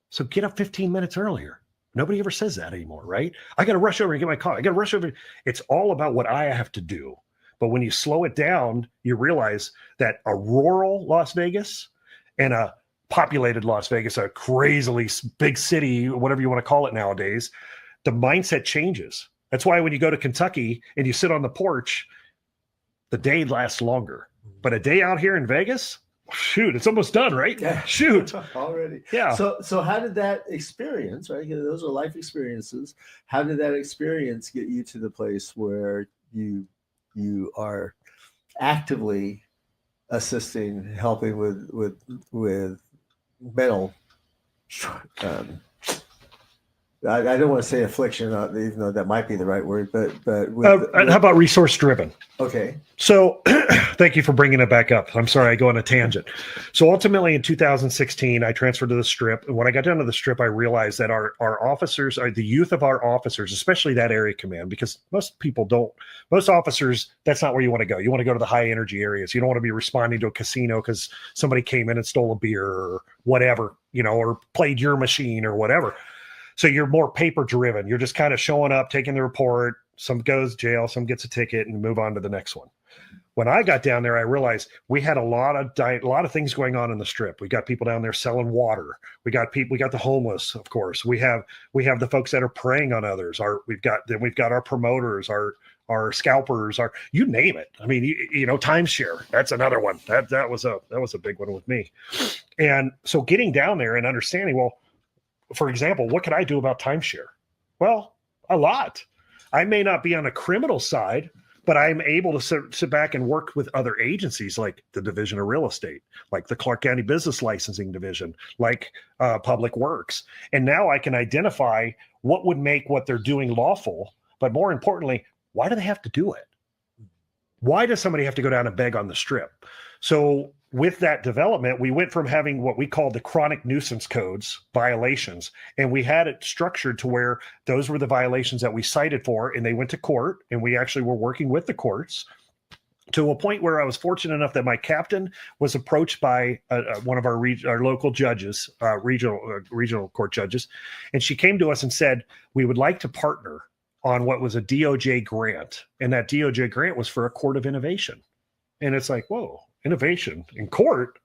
So get up 15 minutes earlier. Nobody ever says that anymore, right? I got to rush over and get my car. I got to rush over. It's all about what I have to do. But when you slow it down, you realize that a rural Las Vegas and a populated Las Vegas, a crazily big city, whatever you want to call it nowadays, the mindset changes. That's why when you go to Kentucky and you sit on the porch, the day lasts longer. But a day out here in Vegas, shoot, it's almost done, right? Yeah. Shoot. Already. Yeah. So how did that experience, right? Those are life experiences. How did that experience get you to the place where you are actively assisting, helping with mental I don't want to say affliction, even though that might be the right word, but how about resource driven? Okay. So thank you for bringing it back up. I'm sorry, I go on a tangent. So ultimately in 2016, I transferred to the Strip. And when I got down to the Strip, I realized that our officers, the youth of our officers, especially that area command, because most officers, that's not where you want to go. You want to go to the high energy areas. You don't want to be responding to a casino because somebody came in and stole a beer or whatever, or played your machine or whatever. So you're more paper driven. You're just kind of showing up, taking the report. Some goes to jail, some gets a ticket, and move on to the next one. When I got down there, I realized we had a lot of things going on in the Strip. We got people down there selling water. We got the homeless, of course. We have the folks that are preying on others. We've got our promoters, our scalpers, you name it. I mean, timeshare. That's another one. That was a big one with me. And so getting down there and understanding, well, for example, what can I do about timeshare? Well, a lot. I may not be on a criminal side, but I'm able to sit back and work with other agencies like the Division of Real Estate, like the Clark County Business Licensing Division, like Public Works. And now I can identify what would make what they're doing lawful, but more importantly, why do they have to do it? Why does somebody have to go down and beg on the Strip? So with that development, we went from having what we call the chronic nuisance codes violations, and we had it structured to where those were the violations that we cited for, and they went to court, and we actually were working with the courts to a point where I was fortunate enough that my captain was approached by one of our local judges, regional court judges, and she came to us and said, we would like to partner on what was a DOJ grant, and that DOJ grant was for a court of innovation. And it's like, whoa, innovation in court?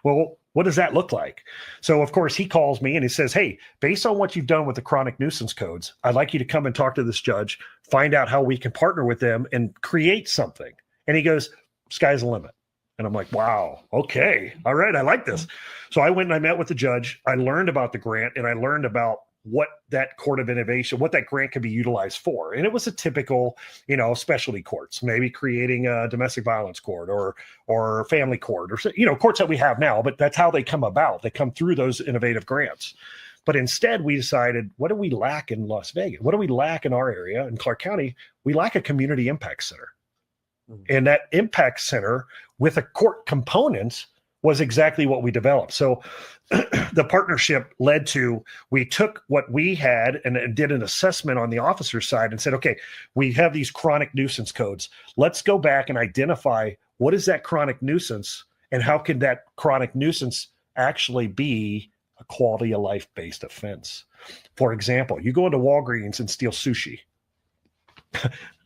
Well, what does that look like? So, of course, he calls me and he says, hey, based on what you've done with the chronic nuisance codes, I'd like you to come and talk to this judge, find out how we can partner with them and create something. And he goes, sky's the limit. And I'm like, wow, okay, all right, I like this. So I went and I met with the judge. I learned about the grant and I learned about what that court of innovation, what that grant could be utilized for. And it was a typical, specialty courts, maybe creating a domestic violence court or family court or, courts that we have now, but that's how they come about. They come through those innovative grants. But instead we decided, what do we lack in Las Vegas? What do we lack in our area in Clark County? We lack a community impact center. Mm-hmm. And that impact center with a court component was exactly what we developed. So the partnership led to, we took what we had and did an assessment on the officer side and said, okay, we have these chronic nuisance codes. Let's go back and identify what is that chronic nuisance and how can that chronic nuisance actually be a quality of life based offense. For example, you go into Walgreens and steal sushi.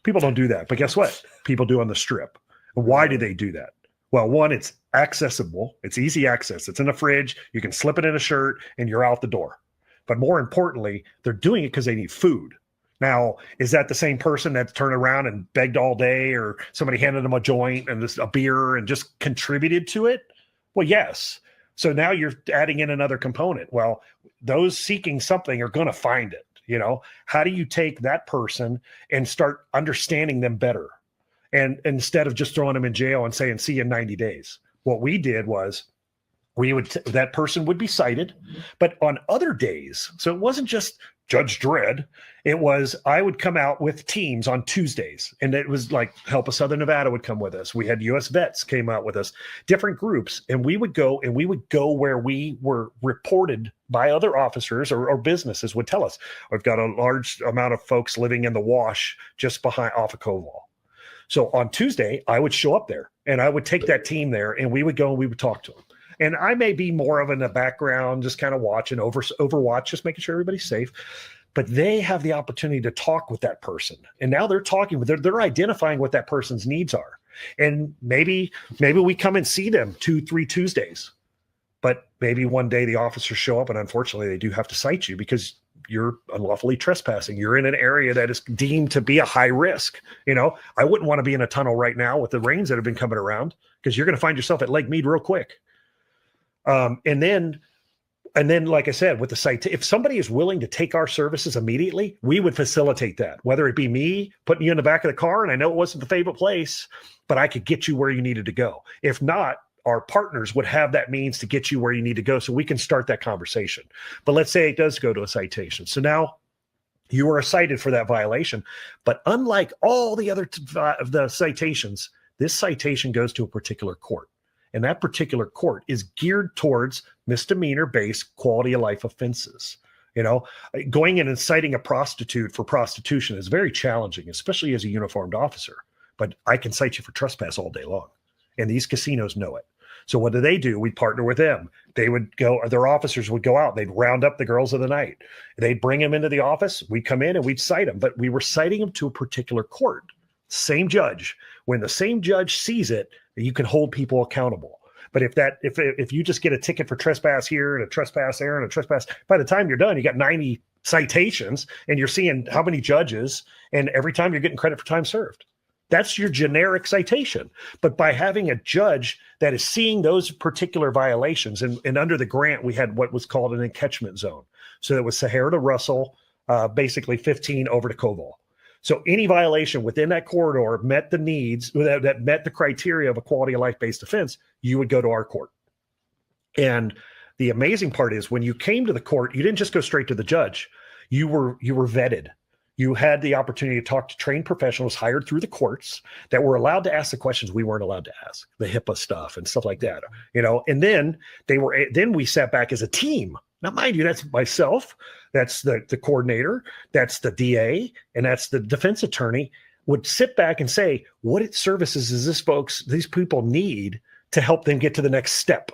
People don't do that, but guess what? People do on the Strip. Why do they do that? Well, one, it's accessible. It's easy access. It's in a fridge. You can slip it in a shirt and you're out the door. But more importantly, they're doing it because they need food. Now, is that the same person that's turned around and begged all day or somebody handed them a joint and a beer and just contributed to it? Well, yes. So now you're adding in another component. Well, those seeking something are going to find it. How do you take that person and start understanding them better? And instead of just throwing them in jail and saying, see you in 90 days, what we did was that person would be cited, but on other days. So it wasn't just Judge Dredd. It was, I would come out with teams on Tuesdays, and it was like Help Us Southern Nevada would come with us. We had US Vets came out with us, different groups. And we would go where we were reported by other officers or businesses would tell us, we've got a large amount of folks living in the wash just off of Koval. So on Tuesday, I would show up there and I would take that team there and we would go and we would talk to them. And I may be more of in the background, just kind of watching, overwatch, just making sure everybody's safe. But they have the opportunity to talk with that person. And now they're talking with, they're identifying what that person's needs are. And maybe we come and see them 2-3 Tuesdays. But maybe one day the officers show up and unfortunately they do have to cite you because you're unlawfully trespassing. You're in an area that is deemed to be a high risk. I wouldn't want to be in a tunnel right now with the rains that have been coming around, because you're going to find yourself at Lake Mead real quick. And then, like I said, with the site, if somebody is willing to take our services immediately, we would facilitate that, whether it be me putting you in the back of the car. And I know it wasn't the favorite place, but I could get you where you needed to go. If not, our partners would have that means to get you where you need to go, so we can start that conversation. But let's say it does go to a citation. So now you are cited for that violation. But unlike all the other the citations, this citation goes to a particular court. And that particular court is geared towards misdemeanor-based quality of life offenses. Going in and citing a prostitute for prostitution is very challenging, especially as a uniformed officer. But I can cite you for trespass all day long. And these casinos know it. So what do? We partner with them. They would go, their officers would go out. They'd round up the girls of the night. They'd bring them into the office. We'd come in and we'd cite them. But we were citing them to a particular court. Same judge. When the same judge sees it, you can hold people accountable. But if you just get a ticket for trespass here and a trespass there and a trespass, by the time you're done, you got 90 citations and you're seeing how many judges, and every time you're getting credit for time served. That's your generic citation. But by having a judge that is seeing those particular violations, and under the grant, we had what was called an encatchment zone. So it was Sahara to Russell, basically 15 over to Koval. So any violation within that corridor met the needs, that met the criteria of a quality of life-based offense, you would go to our court. And the amazing part is, when you came to the court, you didn't just go straight to the judge. You were vetted. You had the opportunity to talk to trained professionals hired through the courts that were allowed to ask the questions we weren't allowed to ask, the HIPAA stuff and stuff like that, and then then we sat back as a team. Now, mind you, that's myself, that's the coordinator, that's the DA, and that's the defense attorney, would sit back and say, what services does these people need to help them get to the next step?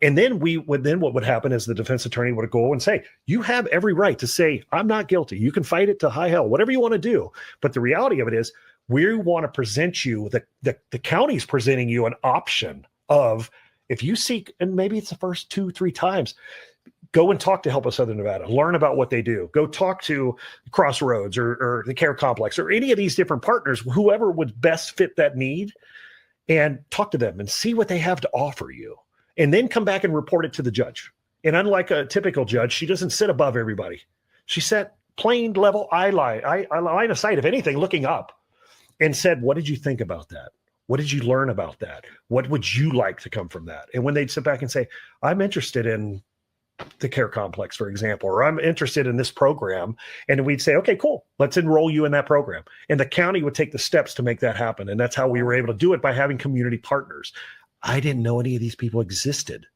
And then what would happen is the defense attorney would go and say, you have every right to say, I'm not guilty. You can fight it to high hell, whatever you want to do. But the reality of it is, we want to present you, the county's presenting you an option of, if you seek, and maybe it's the first 2-3 times, go and talk to Help Us Southern Nevada, learn about what they do. Go talk to Crossroads or the Care Complex or any of these different partners, whoever would best fit that need, and talk to them and see what they have to offer you. And then come back and report it to the judge. And unlike a typical judge, she doesn't sit above everybody. She sat plain level eye line of sight, if anything, looking up, and said, what did you think about that? What did you learn about that? What would you like to come from that? And when they'd sit back and say, I'm interested in the Care Complex, for example, or I'm interested in this program, and we'd say, okay, cool, let's enroll you in that program. And the county would take the steps to make that happen. And that's how we were able to do it, by having community partners. I didn't know any of these people existed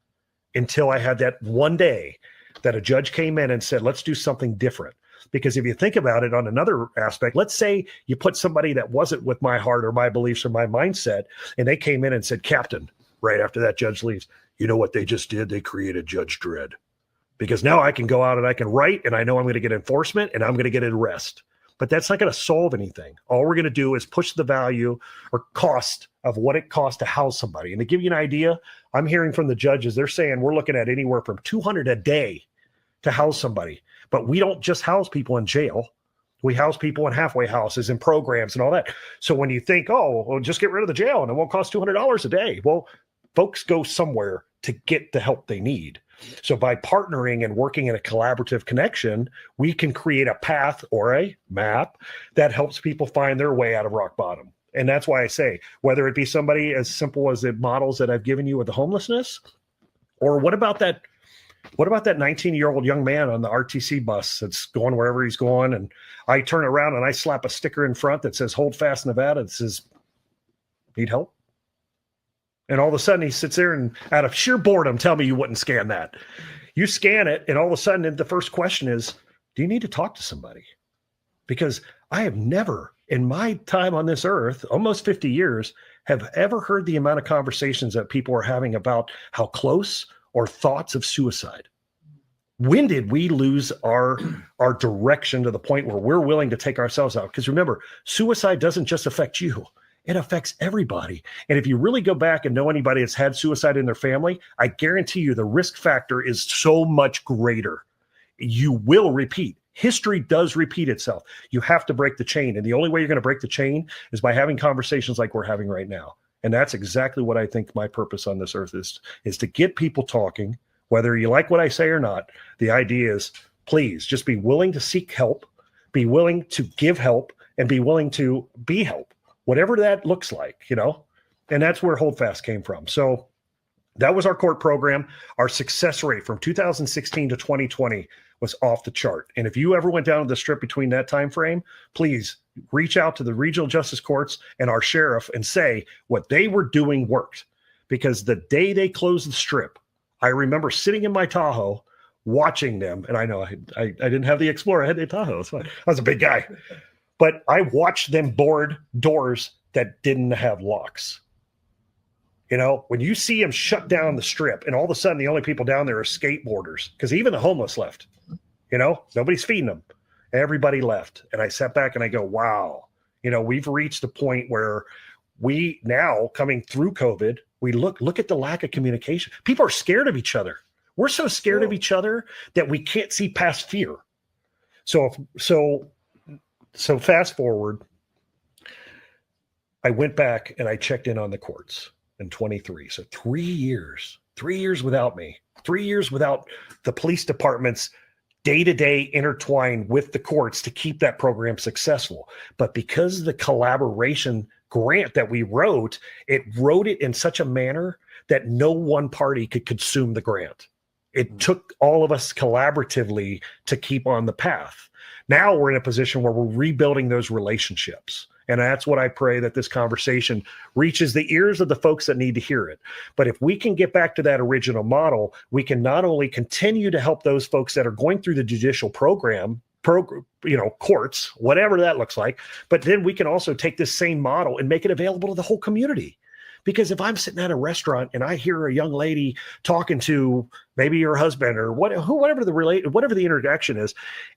until I had that one day that a judge came in and said, let's do something different. Because if you think about it on another aspect, let's say you put somebody that wasn't with my heart or my beliefs or my mindset, and they came in and said, Captain, right after that judge leaves, you know what they just did? They created Judge Dredd. Because now I can go out and I can write, and I know I'm going to get enforcement and I'm going to get an arrest. But that's not going to solve anything. All we're going to do is push the value or cost of what it costs to house somebody. And to give you an idea, I'm hearing from the judges, they're saying we're looking at anywhere from $200 a day to house somebody. But we don't just house people in jail. We house people in halfway houses and programs and all that. So when you think, oh, well, just get rid of the jail and it won't cost $200 a day. Well, folks go somewhere to get the help they need. So by partnering and working in a collaborative connection, we can create a path or a map that helps people find their way out of rock bottom. And that's why I say, whether it be somebody as simple as the models that I've given you with the homelessness, or what about that 19-year-old young man on the RTC bus that's going wherever he's going, and I turn around and I slap a sticker in front that says HoldFast Nevada, that says, need help? And all of a sudden he sits there and, out of sheer boredom, tell me you wouldn't scan that. You scan it, and all of a sudden the first question is, do you need to talk to somebody? Because I have never, in my time on this earth, almost 50 years, have ever heard the amount of conversations that people are having about how close or thoughts of suicide. When did we lose our direction to the point where we're willing to take ourselves out? Because remember, suicide doesn't just affect you. It affects everybody. And if you really go back and know anybody that's had suicide in their family, I guarantee you the risk factor is so much greater. You will repeat. History does repeat itself. You have to break the chain. And the only way you're going to break the chain is by having conversations like we're having right now. And that's exactly what I think my purpose on this earth is to get people talking, whether you like what I say or not. The idea is, please just be willing to seek help, be willing to give help, and be willing to be help, whatever that looks like, and that's where HoldFast came from. So that was our court program. Our success rate from 2016 to 2020 was off the chart. And if you ever went down to the strip between that time frame, please reach out to the regional justice courts and our sheriff and say what they were doing worked. Because the day they closed the strip, I remember sitting in my Tahoe watching them. And I know I didn't have the Explorer, I had the Tahoe. So I was a big guy. But I watched them board doors that didn't have locks. When you see them shut down the strip and all of a sudden the only people down there are skateboarders, because even the homeless left, nobody's feeding them. Everybody left. And I sat back and I go, wow, we've reached a point where we now coming through COVID, we look at the lack of communication. People are scared of each other. We're so scared of each other that we can't see past fear. So fast forward, I went back and I checked in on the courts in 23. So 3 years without me, 3 years without the police department's day-to-day intertwine with the courts to keep that program successful. But because of the collaboration grant that we wrote it in such a manner that no one party could consume the grant. It took all of us collaboratively to keep on the path. Now we're in a position where we're rebuilding those relationships. And that's what I pray that this conversation reaches the ears of the folks that need to hear it. But if we can get back to that original model, we can not only continue to help those folks that are going through the judicial program, courts, whatever that looks like, but then we can also take this same model and make it available to the whole community. Because if I'm sitting at a restaurant and I hear a young lady talking to maybe her husband or whatever the introduction is,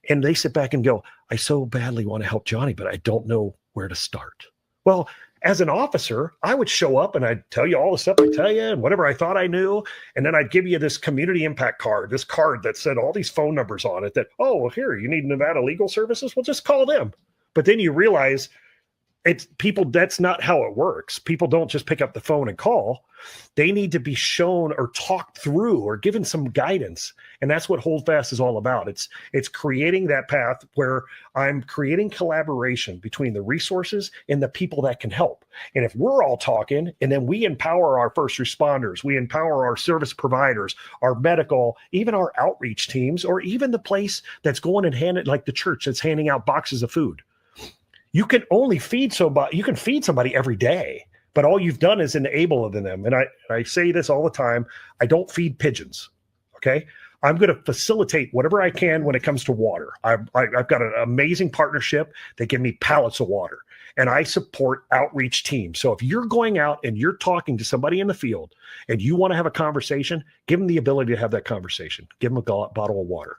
and they sit back and go, I so badly want to help Johnny, but I don't know where to start. Well, as an officer, I would show up and I'd tell you all the stuff I tell you and whatever I thought I knew. And then I'd give you this community impact card, this card that said all these phone numbers on it that, oh, well, here, you need Nevada legal services? Well, just call them. But then you realize that's not how it works. People don't just pick up the phone and call. They need to be shown or talked through or given some guidance. And that's what HoldFast is all about. It's creating that path where I'm creating collaboration between the resources and the people that can help. And if we're all talking and then we empower our first responders, we empower our service providers, our medical, even our outreach teams, or even the place that's going and handing, like the church that's handing out boxes of food. You can only feed somebody every day, but all you've done is enable them. And I say this all the time. I don't feed pigeons. Okay. I'm going to facilitate whatever I can when it comes to water. I've got an amazing partnership. They give me pallets of water and I support outreach teams. So if you're going out and you're talking to somebody in the field and you want to have a conversation, give them the ability to have that conversation. Give them a bottle of water.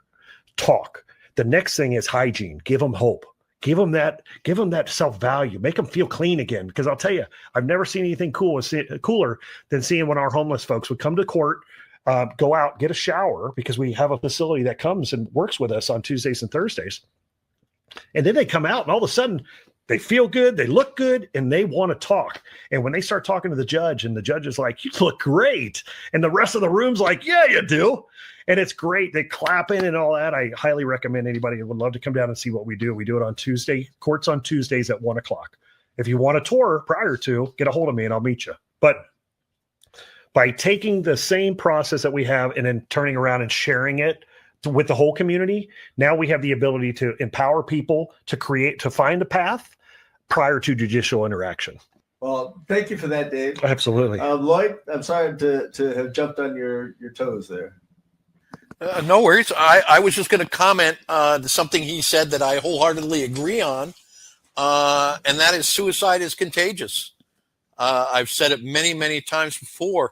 Talk. The next thing is hygiene. Give them hope. Give them that self-value, make them feel clean again. Because I'll tell you, I've never seen anything cooler than seeing when our homeless folks would come to court, go out, get a shower, because we have a facility that comes and works with us on Tuesdays and Thursdays. And then they come out and all of a sudden they feel good, they look good, and they want to talk. And when they start talking to the judge and the judge is like, you look great. And the rest of the room's like, yeah, you do. And it's great. They clap in and all that. I highly recommend anybody who would love to come down and see what we do. We do it on Tuesday, courts on Tuesdays at 1:00. If you want a tour prior to, get a hold of me and I'll meet you. But by taking the same process that we have and then turning around and sharing it with the whole community, now we have the ability to empower people to find a path prior to judicial interaction. Well, thank you for that, Dave. Absolutely. Lloyd, I'm sorry to have jumped on your toes there. No worries. I was just going to comment to something he said that I wholeheartedly agree on, and that is suicide is contagious. I've said it many, many times before,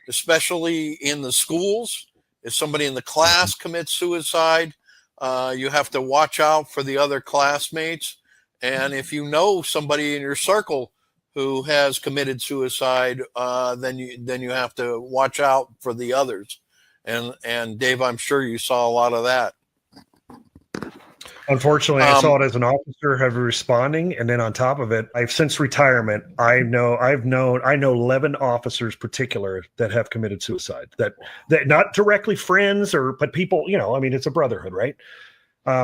especially in the schools. If somebody in the class commits suicide, you have to watch out for the other classmates. And if you know somebody in your circle who has committed suicide, then you have to watch out for the others. And Dave, I'm sure you saw a lot of that. Unfortunately, I saw it as an officer have responding, and then on top of it, I've since retirement. I know 11 officers particular that have committed suicide. That not directly friends but people. I mean, it's a brotherhood, right?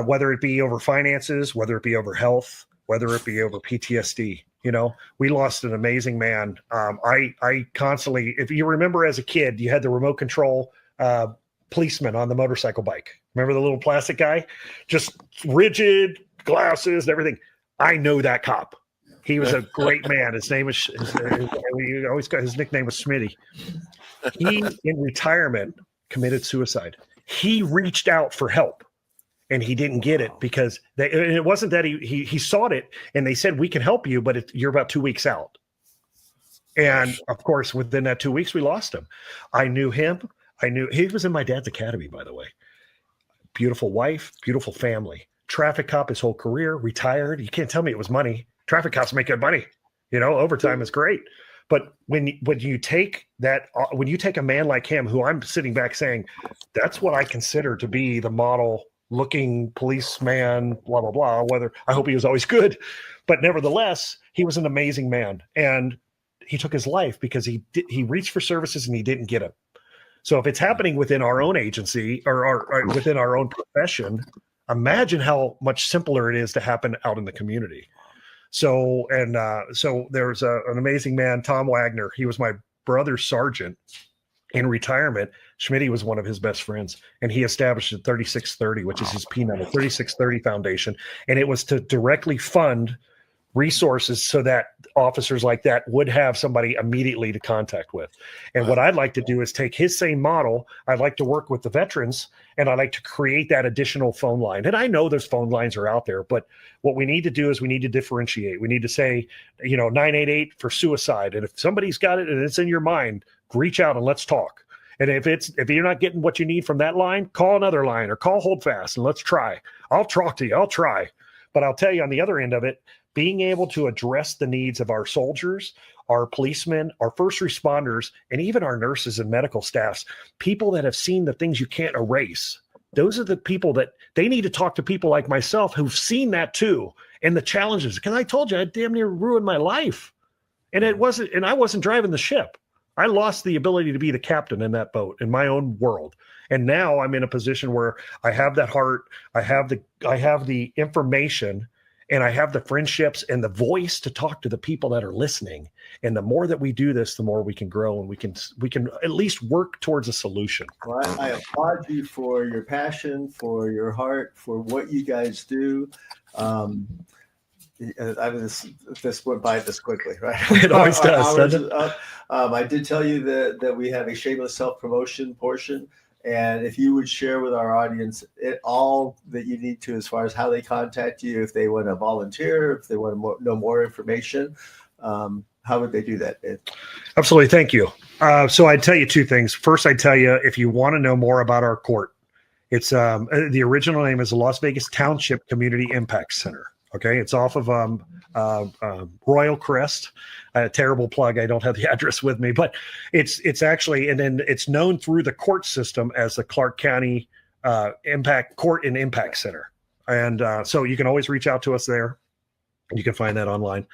Whether it be over finances, whether it be over health, whether it be over PTSD. We lost an amazing man. I constantly, if you remember as a kid, you had the remote control policeman on the motorcycle bike. Remember the little plastic guy? Just rigid, glasses and everything. I know that cop. He was a great man. His name was, we always got his nickname was Smitty. He, in retirement, committed suicide. He reached out for help. And he didn't get it because it wasn't that he sought it and they said, we can help you, but you're about 2 weeks out. And of course, within that 2 weeks, we lost him. I knew him. He was in my dad's academy, by the way. Beautiful wife, beautiful family. Traffic cop his whole career, retired. You can't tell me it was money. Traffic cops make good money. Overtime is great. But when you take a man like him, who I'm sitting back saying, that's what I consider to be the model looking policeman, blah, blah, blah, whether I hope he was always good, but nevertheless, he was an amazing man. And he took his life because he reached for services and he didn't get them. So if it's happening within our own agency or within our own profession, imagine how much simpler it is to happen out in the community. So there's an amazing man, Tom Wagner. He was my brother's sergeant in retirement. Schmitty was one of his best friends, and he established a 3630, which is his P-number, 3630 Foundation. And it was to directly fund resources so that officers like that would have somebody immediately to contact with. And what I'd like to do is take his same model. I'd like to work with the veterans, and I'd like to create that additional phone line. And I know those phone lines are out there, but what we need to do is we need to differentiate. We need to say, 988 for suicide. And if somebody's got it and it's in your mind, reach out and let's talk. And if you're not getting what you need from that line, call another line or call HoldFast and let's try. I'll talk to you. I'll try. But I'll tell you, on the other end of it, being able to address the needs of our soldiers, our policemen, our first responders, and even our nurses and medical staffs, people that have seen the things you can't erase. Those are the people that they need to talk to, people like myself who've seen that too, and the challenges. Because I told you, I damn near ruined my life. And I wasn't driving the ship. I lost the ability to be the captain in that boat in my own world. And now I'm in a position where I have that heart, I have the information, and I have the friendships and the voice to talk to the people that are listening. And the more that we do this, the more we can grow, and we can at least work towards a solution. Well, I applaud you for your passion, for your heart, for what you guys do. This went by this quickly, right? It always does. I did tell you that we have a shameless self-promotion portion. And if you would share with our audience all that you need to as far as how they contact you, if they want to volunteer, if they want to know more information, how would they do that, Dave? Absolutely. Thank you. So I'd tell you two things. First, I'd tell you, if you want to know more about our court, it's the original name is the Las Vegas Township Community Impact Center. Okay, it's off of Royal Crest. A terrible plug. I don't have the address with me, but it's actually, and then it's known through the court system as the Clark County Impact Court and Impact Center. And so you can always reach out to us there. You can find that online.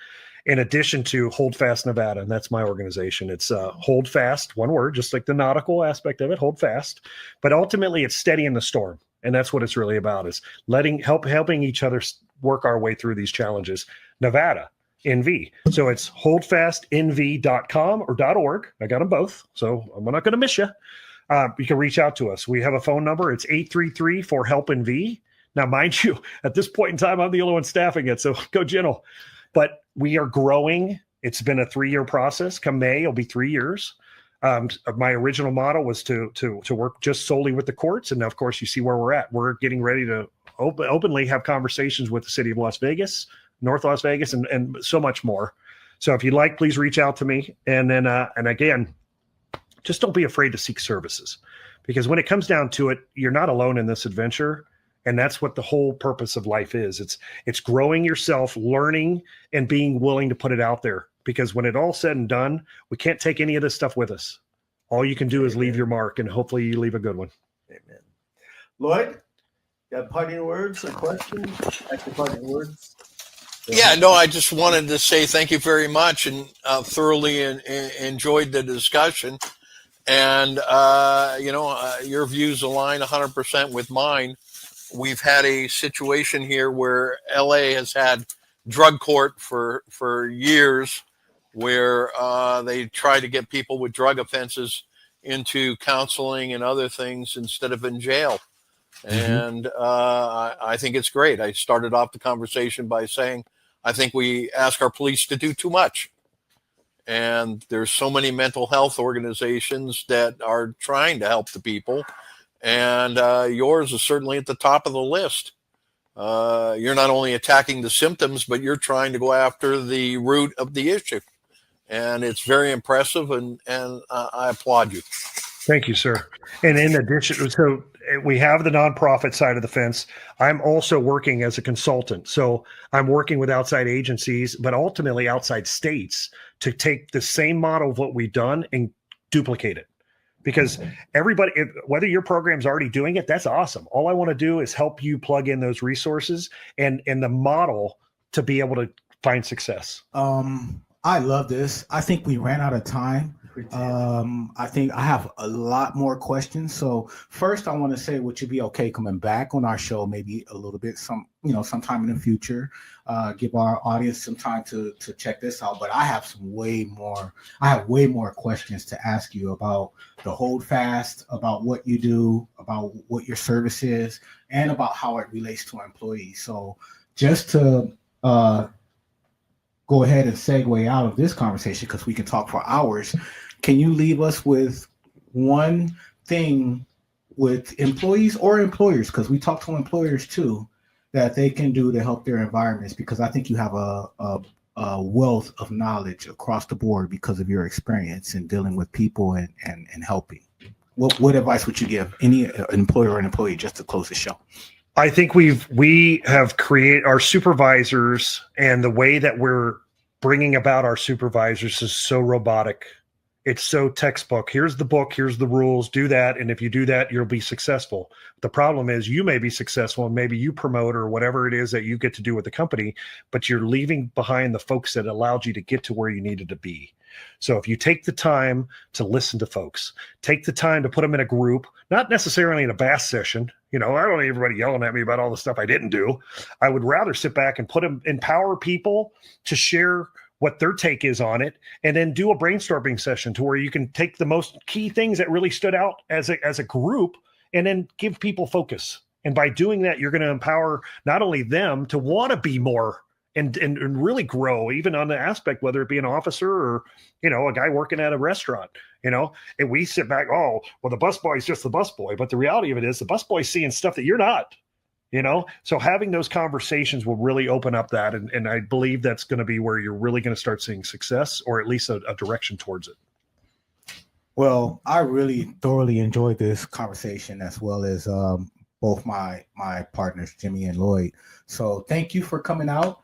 In addition to HoldFast Nevada, and that's my organization. It's HoldFast, one word, just like the nautical aspect of it, HoldFast. But ultimately, it's steadying the storm. And that's what it's really about, is helping each other work our way through these challenges. Nevada, NV. So it's holdfastnv.com or .org. I got them both. So I'm not going to miss you. You can reach out to us. We have a phone number. It's 833-4HELP-NV. Now, mind you, at this point in time, I'm the only one staffing it. So go gentle. But we are growing. It's been a 3-year process. Come May, it'll be 3 years. My original model was to work just solely with the courts. And of course, you see where we're at. We're getting ready to openly have conversations with the city of Las Vegas, North Las Vegas, and so much more. So if you'd like, please reach out to me. And then, and again, just don't be afraid to seek services, because when it comes down to it, you're not alone in this adventure. And that's what the whole purpose of life is. It's growing yourself, learning, and being willing to put it out there. Because when it all said and done, we can't take any of this stuff with us. All you can do is leave your mark, and hopefully you leave a good one. Amen. Lloyd? Got parting words or questions? After parting words? Yeah, no, I just wanted to say thank you very much, and thoroughly enjoyed the discussion. And, your views align 100% with mine. We've had a situation here where LA has had drug court for years, where they try to get people with drug offenses into counseling and other things instead of in jail. And I think it's great. I started off the conversation by saying I think we ask our police to do too much. And there's so many mental health organizations that are trying to help the people. And yours is certainly at the top of the list. You're not only attacking the symptoms, but you're trying to go after the root of the issue. And it's very impressive, and I applaud you. Thank you, sir. And in addition, so we have the nonprofit side of the fence. I'm also working as a consultant. So I'm working with outside agencies, but ultimately outside states to take the same model of what we've done and duplicate it. Because everybody, whether your program's already doing it, that's awesome. All I want to do is help you plug in those resources and the model to be able to find success. I love this. I think we ran out of time. I think I have a lot more questions. So first, I want to say, would you be okay coming back on our show, maybe a little bit, sometime in the future, give our audience some time to check this out. But I have way more questions to ask you about the HoldFast, about what you do, about what your service is, and about how it relates to employees. So just to go ahead and segue out of this conversation, because we can talk for hours. Can you leave us with one thing with employees or employers, because we talk to employers too, that they can do to help their environments? Because I think you have a wealth of knowledge across the board because of your experience in dealing with people and helping. What advice would you give any employer or an employee just to close the show? I think we have created our supervisors, and the way that we're bringing about our supervisors is so robotic. It's so textbook. Here's the book, here's the rules, do that. And if you do that, you'll be successful. The problem is you may be successful and maybe you promote or whatever it is that you get to do with the company, but you're leaving behind the folks that allowed you to get to where you needed to be. So if you take the time to listen to folks, take the time to put them in a group, not necessarily in a bass session. I don't need everybody yelling at me about all the stuff I didn't do. I would rather sit back and empower people to share what their take is on it, and then do a brainstorming session to where you can take the most key things that really stood out as a group and then give people focus. And by doing that, you're going to empower not only them to want to be more and really grow, even on the aspect, whether it be an officer or, a guy working at a restaurant, and we sit back, oh, well, the busboy is just the busboy. But the reality of it is the busboy's seeing stuff that you're not, so having those conversations will really open up that. And I believe that's going to be where you're really going to start seeing success, or at least a direction towards it. Well, I really thoroughly enjoyed this conversation, as well as both my partners, Jimmy and Lloyd. So thank you for coming out.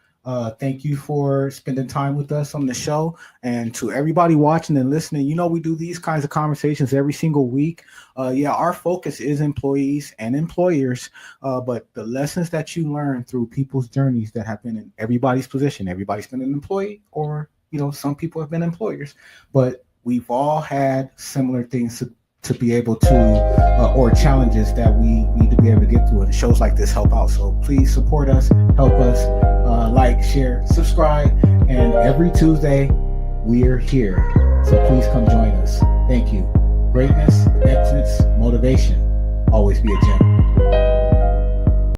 Thank you for spending time with us on the show. And to everybody watching and listening, we do these kinds of conversations every single week. Our focus is employees and employers, but the lessons that you learn through people's journeys that have been in everybody's position. Everybody's been an employee, or some people have been employers, but we've all had similar things to be able to, or challenges that we need to be able to get through. And shows like this help out. So please support us, help us, like, share, subscribe. And every Tuesday, we're here. So please come join us. Thank you. Greatness, excellence, motivation. Always be a gem.